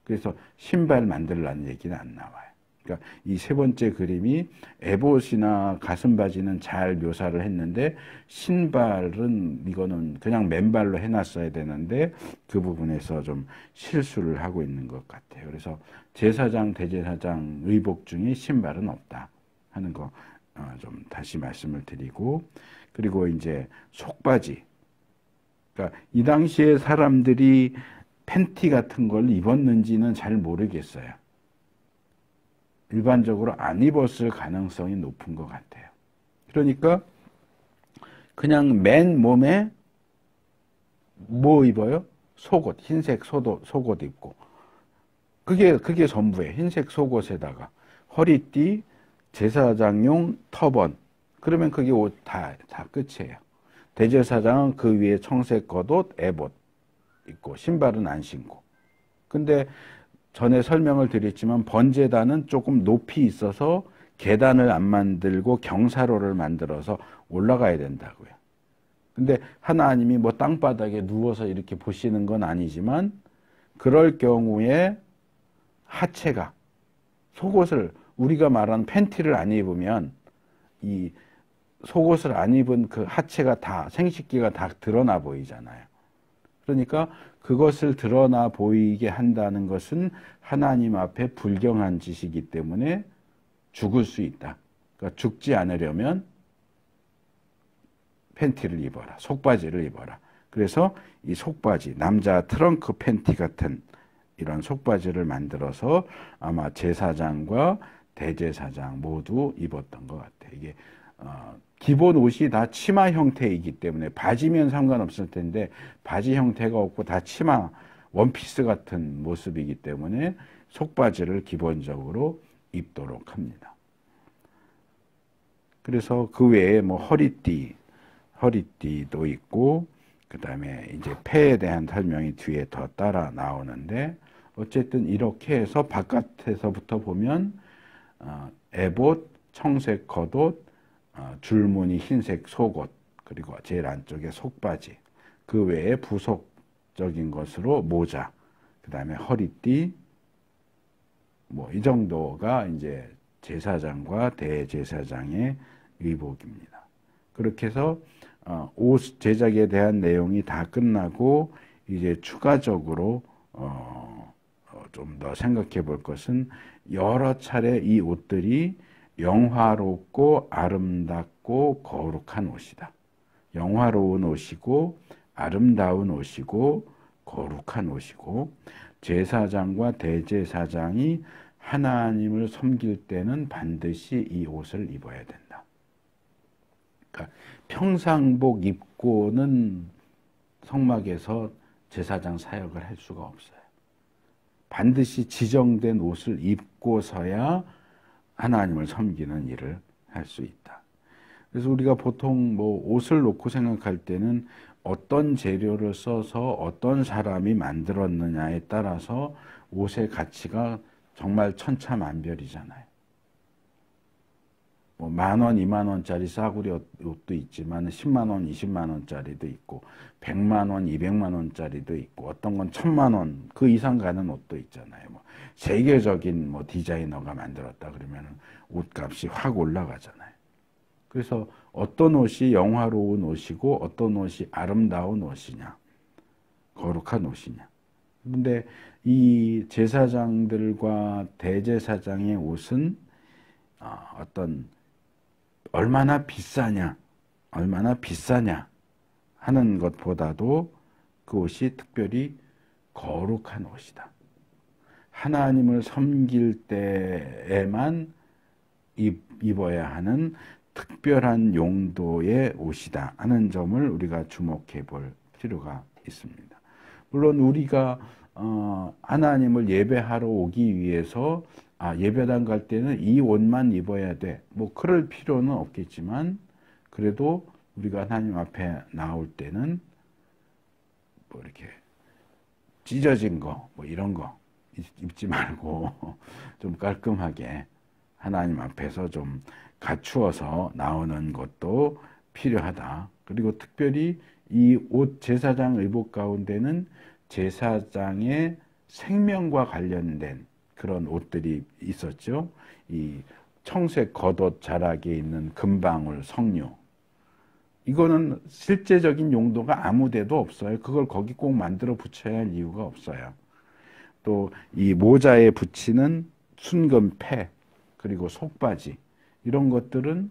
그래서 신발 만들라는 얘기는 안 나와요. 그러니까 이 세 번째 그림이 에봇이나 가슴바지는 잘 묘사를 했는데 신발은 이거는 그냥 맨발로 해놨어야 되는데 그 부분에서 좀 실수를 하고 있는 것 같아요. 그래서 제사장, 대제사장 의복 중에 신발은 없다 하는 거 좀 다시 말씀을 드리고, 그리고 이제 속바지. 그러니까 이 당시에 사람들이 팬티 같은 걸 입었는지는 잘 모르겠어요. 일반적으로 안 입었을 가능성이 높은 것 같아요. 그러니까 그냥 맨 몸에 뭐 입어요? 속옷, 흰색 속옷 입고. 그게 전부예요. 흰색 속옷에다가 허리띠, 제사장용 터번. 그러면 그게 옷 다 끝이에요. 대제사장은 그 위에 청색 겉옷, 에봇 입고 신발은 안 신고. 근데 전에 설명을 드렸지만 번제단은 조금 높이 있어서 계단을 안 만들고 경사로를 만들어서 올라가야 된다고요. 근데 하나님이 뭐 땅바닥에 누워서 이렇게 보시는 건 아니지만 그럴 경우에 하체가 속옷을 우리가 말하는 팬티를 안 입으면 이 속옷을 안 입은 그 하체가 다 생식기가 다 드러나 보이잖아요. 그러니까 그것을 드러나 보이게 한다는 것은 하나님 앞에 불경한 짓이기 때문에 죽을 수 있다. 그러니까 죽지 않으려면 팬티를 입어라. 속바지를 입어라. 그래서 이 속바지, 남자 트렁크 팬티 같은 이런 속바지를 만들어서 아마 제사장과 대제사장 모두 입었던 것 같아요. 이게 기본 옷이 다 치마 형태이기 때문에 바지면 상관없을 텐데 바지 형태가 없고 다 치마, 원피스 같은 모습이기 때문에 속바지를 기본적으로 입도록 합니다. 그래서 그 외에 뭐 허리띠도 있고 그 다음에 이제 폐에 대한 설명이 뒤에 더 따라 나오는데 어쨌든 이렇게 해서 바깥에서부터 보면 에봇, 청색 겉옷, 줄무늬 흰색 속옷, 그리고 제일 안쪽에 속바지, 그 외에 부속적인 것으로 모자, 그 다음에 허리띠, 뭐 이 정도가 이제 제사장과 대제사장의 의복입니다. 그렇게 해서 옷 제작에 대한 내용이 다 끝나고 이제 추가적으로 좀 더 생각해 볼 것은 여러 차례 이 옷들이 영화롭고 아름답고 거룩한 옷이다. 영화로운 옷이고 아름다운 옷이고 거룩한 옷이고 제사장과 대제사장이 하나님을 섬길 때는 반드시 이 옷을 입어야 된다. 그러니까 평상복 입고는 성막에서 제사장 사역을 할 수가 없어요. 반드시 지정된 옷을 입고서야 하나님을 섬기는 일을 할 수 있다. 그래서 우리가 보통 뭐 옷을 놓고 생각할 때는 어떤 재료를 써서 어떤 사람이 만들었느냐에 따라서 옷의 가치가 정말 천차만별이잖아요. 뭐 10,000원, 20,000원짜리 싸구려 옷도 있지만 10만 원, 20만 원짜리도 있고 100만 원, 200만 원짜리도 있고 어떤 건 1,000만 원 그 이상 가는 옷도 있잖아요. 뭐 세계적인 뭐 디자이너가 만들었다 그러면 옷값이 확 올라가잖아요. 그래서 어떤 옷이 영화로운 옷이고 어떤 옷이 아름다운 옷이냐, 거룩한 옷이냐. 근데 이 제사장들과 대제사장의 옷은 어떤 얼마나 비싸냐 하는 것보다도 그 옷이 특별히 거룩한 옷이다. 하나님을 섬길 때에만 입어야 하는 특별한 용도의 옷이다 하는 점을 우리가 주목해 볼 필요가 있습니다. 물론 우리가 하나님을 예배하러 오기 위해서 예배당 갈 때는 이 옷만 입어야 돼. 뭐 그럴 필요는 없겠지만 그래도 우리가 하나님 앞에 나올 때는 뭐 이렇게 찢어진 거, 뭐 이런 거 입지 말고 좀 깔끔하게 하나님 앞에서 좀 갖추어서 나오는 것도 필요하다. 그리고 특별히 이 옷 제사장 의복 가운데는 제사장의 생명과 관련된 그런 옷들이 있었죠. 이 청색 겉옷 자락에 있는 금방울 석류. 이거는 실제적인 용도가 아무 데도 없어요. 그걸 거기 꼭 만들어 붙여야 할 이유가 없어요. 또 이 모자에 붙이는 순금패 그리고 속바지 이런 것들은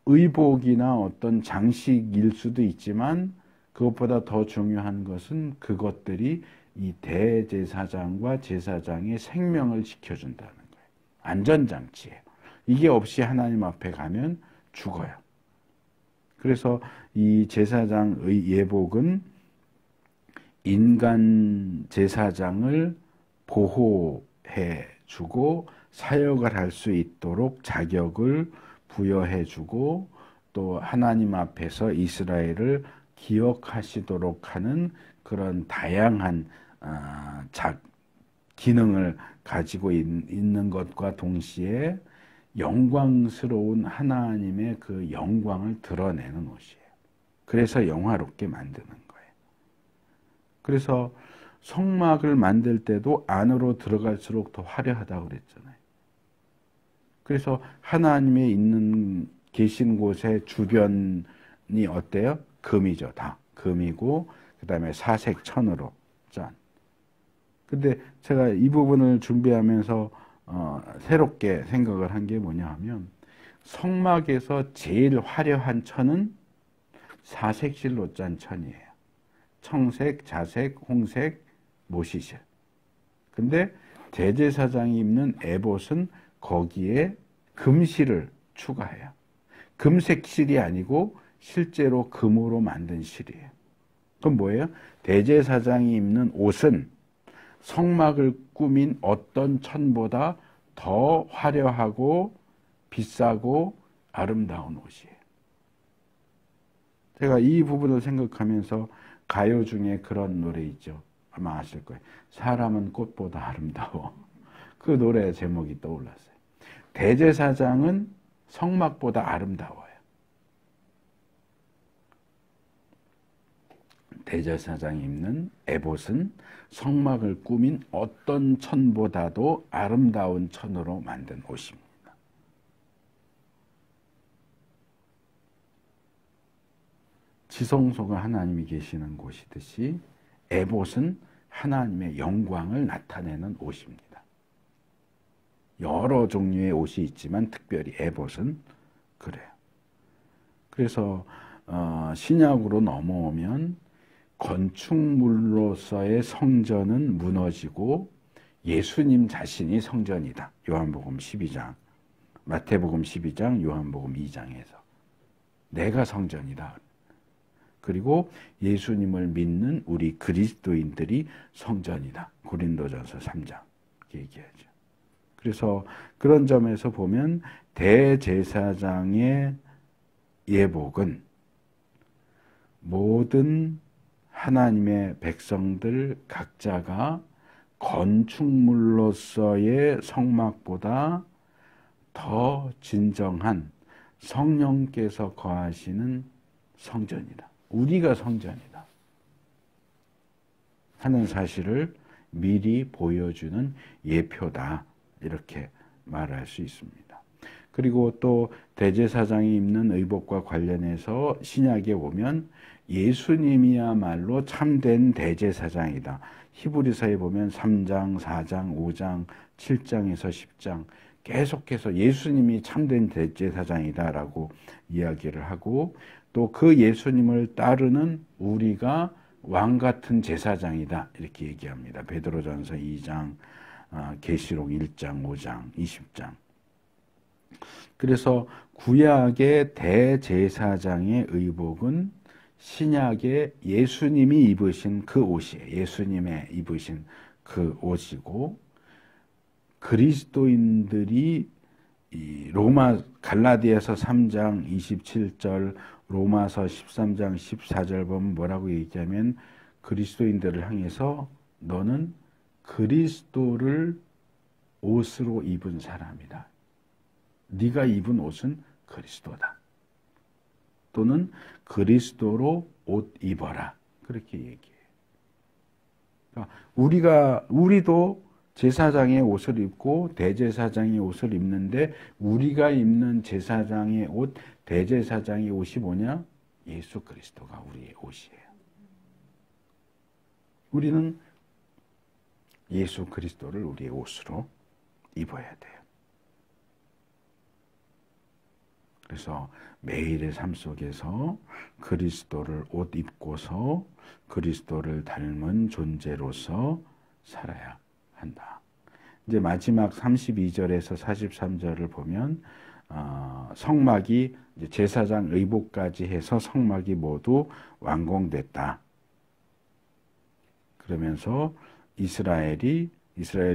의복이나 어떤 장식일 수도 있지만 그것보다 더 중요한 것은 그것들이 이 대제사장과 제사장의 생명을 지켜준다는 거예요. 안전장치예요. 이게 없이 하나님 앞에 가면 죽어요. 그래서 이 제사장의 예복은 인간 제사장을 보호해 주고 사역을 할 수 있도록 자격을 부여해 주고 또 하나님 앞에서 이스라엘을 기억하시도록 하는 그런 다양한 기능을 가지고 있는 것과 동시에 영광스러운 하나님의 그 영광을 드러내는 옷이에요. 그래서 영화롭게 만드는 거예요. 그래서 성막을 만들 때도 안으로 들어갈수록 더 화려하다고 그랬잖아요. 그래서 하나님의 있는 계신 곳의 주변이 어때요? 금이죠. 다 금이고 그 다음에 사색 천으로 짠. 근데 제가 이 부분을 준비하면서 새롭게 생각을 한 게 뭐냐 하면 성막에서 제일 화려한 천은 사색실로 짠 천이에요. 청색, 자색, 홍색, 모시실. 근데 대제사장이 입는 에봇은 거기에 금실을 추가해요. 금색 실이 아니고 실제로 금으로 만든 실이에요. 그럼 뭐예요? 대제사장이 입는 옷은 성막을 꾸민 어떤 천보다 더 화려하고 비싸고 아름다운 옷이에요. 제가 이 부분을 생각하면서 가요 중에 그런 노래 있죠. 아마 아실 거예요. 사람은 꽃보다 아름다워. 그 노래 제목이 떠올랐어요. 대제사장은 성막보다 아름다워요. 대제사장이 입는 에봇은 성막을 꾸민 어떤 천보다도 아름다운 천으로 만든 옷입니다. 지성소가 하나님이 계시는 곳이듯이 에봇은 하나님의 영광을 나타내는 옷입니다. 여러 종류의 옷이 있지만 특별히 에봇은 그래요. 그래서 신약으로 넘어오면 건축물로서의 성전은 무너지고 예수님 자신이 성전이다. 요한복음 12장, 마태복음 12장, 요한복음 2장에서 내가 성전이다. 그리고 예수님을 믿는 우리 그리스도인들이 성전이다. 고린도전서 3장 이렇게 얘기하죠. 그래서 그런 점에서 보면 대제사장의 예복은 모든 하나님의 백성들 각자가 건축물로서의 성막보다 더 진정한 성령께서 거하시는 성전이다. 우리가 성전이다 하는 사실을 미리 보여주는 예표다. 이렇게 말할 수 있습니다. 그리고 또 대제사장이 입는 의복과 관련해서 신약에 보면 예수님이야말로 참된 대제사장이다. 히브리서에 보면 3장, 4장, 5장, 7장에서 10장 계속해서 예수님이 참된 대제사장이다라고 이야기를 하고 또 그 예수님을 따르는 우리가 왕 같은 제사장이다 이렇게 얘기합니다. 베드로전서 2장, 계시록 1장, 5장, 20장. 그래서 구약의 대제사장의 의복은 신약의 예수님이 입으신 그 옷이에요. 예수님의 입으신 그 옷이고 그리스도인들이 이 로마 갈라디아서 3장 27절 로마서 13장 14절 보면 뭐라고 얘기하면 그리스도인들을 향해서 너는 그리스도를 옷으로 입은 사람이다. 네가 입은 옷은 그리스도다. 또는 그리스도로 옷 입어라. 그렇게 얘기해요. 그러니까 우리도 제사장의 옷을 입고 대제사장의 옷을 입는데 우리가 입는 제사장의 옷, 대제사장의 옷이 뭐냐? 예수 그리스도가 우리의 옷이에요. 우리는 예수 그리스도를 우리의 옷으로 입어야 돼요. 그래서 매일의 삶 속에서 그리스도를 옷 입고서 그리스도를 닮은 존재로서 살아야 한다. 이제 마지막 32절에서 43절을 보면 성막이 이제 제사장 의복까지 해서 성막이 모두 완공됐다. 그러면서 이스라엘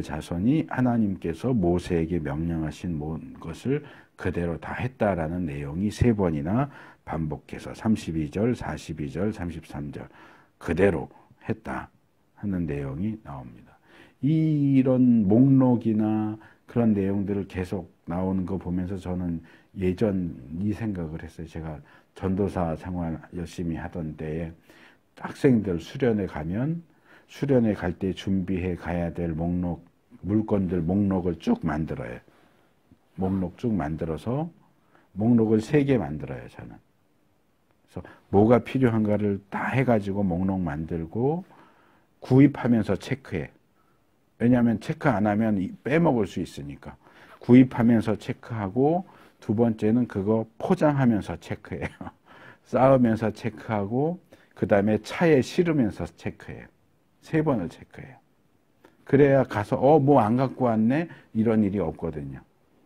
자손이 하나님께서 모세에게 명령하신 모든 것을 그대로 다 했다라는 내용이 3번이나 반복해서 32절, 42절, 33절 그대로 했다 하는 내용이 나옵니다. 이런 목록이나 그런 내용들을 계속 나오는 거 보면서 저는 예전 이 생각을 했어요. 제가 전도사 생활 열심히 하던 때에 학생들 수련회 가면 수련회 갈 때 준비해 가야 될 목록, 물건들 목록을 쭉 만들어요. 목록 쭉 만들어서 목록을 3개 만들어요, 저는. 그래서 뭐가 필요한가를 다 해가지고 목록 만들고 구입하면서 체크해. 왜냐하면 체크 안 하면 빼먹을 수 있으니까. 구입하면서 체크하고 두 번째는 그거 포장하면서 체크해요. 쌓으면서 체크하고 그 다음에 차에 실으면서 체크해요. 3번을 체크해요. 그래야 가서 뭐 안 갖고 왔네? 이런 일이 없거든요.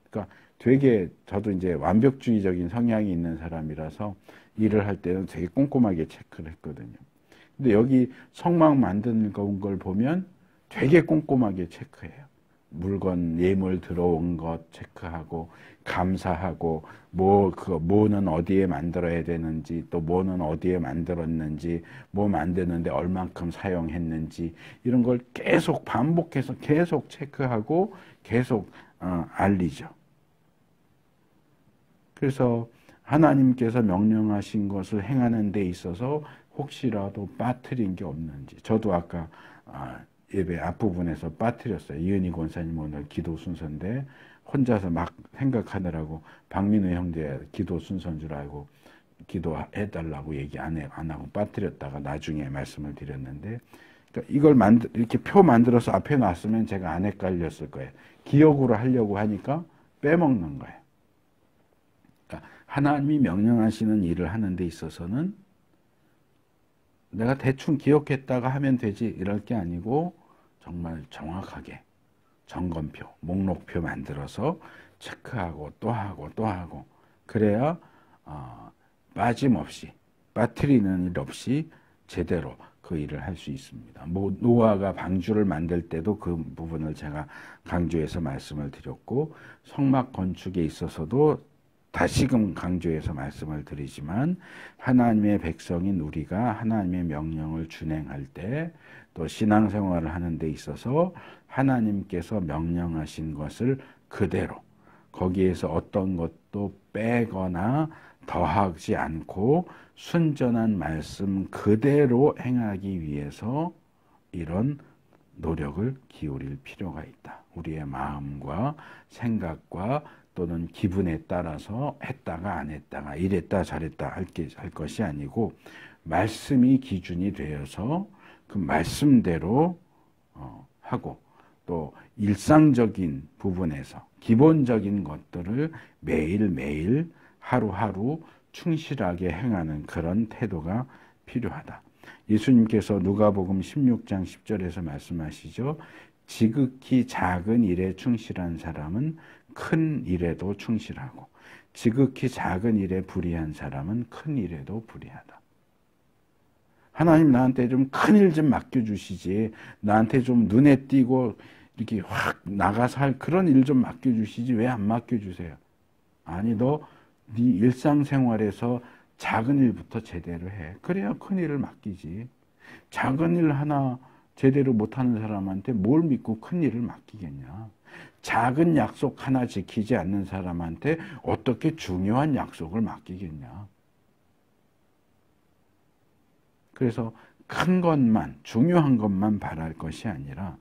그러니까 되게 저도 이제 완벽주의적인 성향이 있는 사람이라서 일을 할 때는 되게 꼼꼼하게 체크를 했거든요. 근데 여기 성막 만드는 걸 보면 되게 꼼꼼하게 체크해요. 물건, 예물 들어온 것 체크하고, 감사하고, 뭐는 어디에 만들어야 되는지, 또 뭐는 어디에 만들었는지, 뭐 만드는데 얼만큼 사용했는지, 이런 걸 계속 반복해서 계속 체크하고, 계속, 알리죠. 그래서 하나님께서 명령하신 것을 행하는 데 있어서 혹시라도 빠뜨린 게 없는지. 저도 아까 예배 앞부분에서 빠뜨렸어요. 이은희 권사님 오늘 기도 순서인데 혼자서 막 생각하느라고 박민우 형제 기도 순서인 줄 알고 기도해달라고 얘기 안 하고 빠뜨렸다가 나중에 말씀을 드렸는데, 그러니까 이걸 이렇게 표 만들어서 앞에 놨으면 제가 안 헷갈렸을 거예요. 기억으로 하려고 하니까 빼먹는 거예요. 그러니까 하나님이 명령하시는 일을 하는 데 있어서는 내가 대충 기억했다가 하면 되지 이럴 게 아니고 정말 정확하게 점검표, 목록표 만들어서 체크하고 또 하고 또 하고, 그래야 빠짐없이 빠뜨리는 일 없이 제대로 그 일을 할 수 있습니다. 노아가 방주를 만들 때도 그 부분을 제가 강조해서 말씀을 드렸고, 성막 건축에 있어서도 다시금 강조해서 말씀을 드리지만, 하나님의 백성인 우리가 하나님의 명령을 준행할 때, 또 신앙생활을 하는 데 있어서 하나님께서 명령하신 것을 그대로, 거기에서 어떤 것도 빼거나 더하지 않고 순전한 말씀 그대로 행하기 위해서 이런 노력을 기울일 필요가 있다. 우리의 마음과 생각과 또는 기분에 따라서 했다가 안 했다가 이랬다 저랬다 할 것이 아니고, 말씀이 기준이 되어서 그 말씀대로 하고, 또 일상적인 부분에서 기본적인 것들을 매일매일 하루하루 충실하게 행하는 그런 태도가 필요하다. 예수님께서 누가복음 16장 10절에서 말씀하시죠. 지극히 작은 일에 충실한 사람은 큰 일에도 충실하고, 지극히 작은 일에 불의한 사람은 큰 일에도 불의하다. 하나님 나한테 좀 큰 일 좀 맡겨주시지, 나한테 좀 눈에 띄고 이렇게 확 나가서 할 그런 일 좀 맡겨주시지 왜 안 맡겨주세요? 아니, 너 네 일상생활에서 작은 일부터 제대로 해. 그래야 큰 일을 맡기지. 작은 일 하나 제대로 못하는 사람한테 뭘 믿고 큰 일을 맡기겠냐. 작은 약속 하나 지키지 않는 사람한테 어떻게 중요한 약속을 맡기겠냐. 그래서 큰 것만, 중요한 것만 바랄 것이 아니라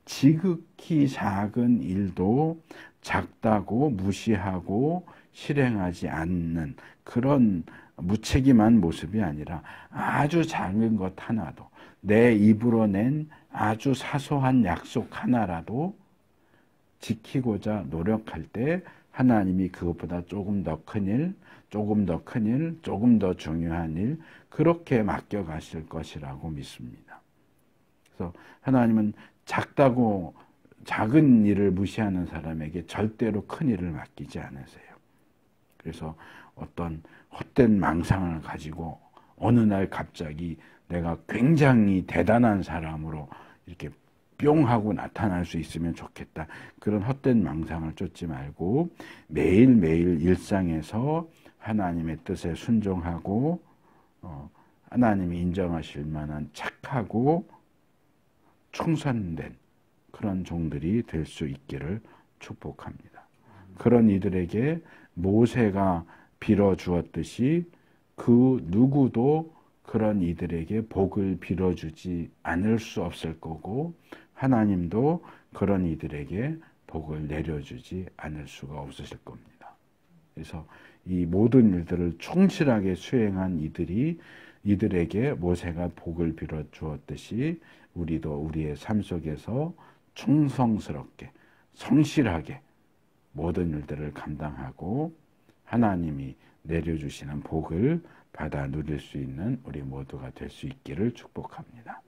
지극히 작은 일도 작다고 무시하고 실행하지 않는 그런 무책임한 모습이 아니라, 아주 작은 것 하나도, 내 입으로 낸 아주 사소한 약속 하나라도 지키고자 노력할 때 하나님이 그것보다 조금 더 큰 일, 조금 더 큰 일, 조금 더 중요한 일, 그렇게 맡겨가실 것이라고 믿습니다. 그래서 하나님은 작은 일을 무시하는 사람에게 절대로 큰 일을 맡기지 않으세요. 그래서 어떤 헛된 망상을 가지고 어느 날 갑자기 내가 굉장히 대단한 사람으로 이렇게 뿅 하고 나타날 수 있으면 좋겠다. 그런 헛된 망상을 쫓지 말고 매일매일 일상에서 하나님의 뜻에 순종하고 하나님이 인정하실 만한 착하고 충성된 그런 종들이 될 수 있기를 축복합니다. 그런 이들에게 모세가 빌어주었듯이 그 누구도 그런 이들에게 복을 빌어주지 않을 수 없을 거고, 하나님도 그런 이들에게 복을 내려주지 않을 수가 없으실 겁니다. 그래서 이 모든 일들을 충실하게 수행한 이들에게 모세가 복을 빌어주었듯이 우리도 우리의 삶 속에서 충성스럽게 성실하게 모든 일들을 감당하고 하나님이 내려주시는 복을 받아 누릴 수 있는 우리 모두가 될 수 있기를 축복합니다.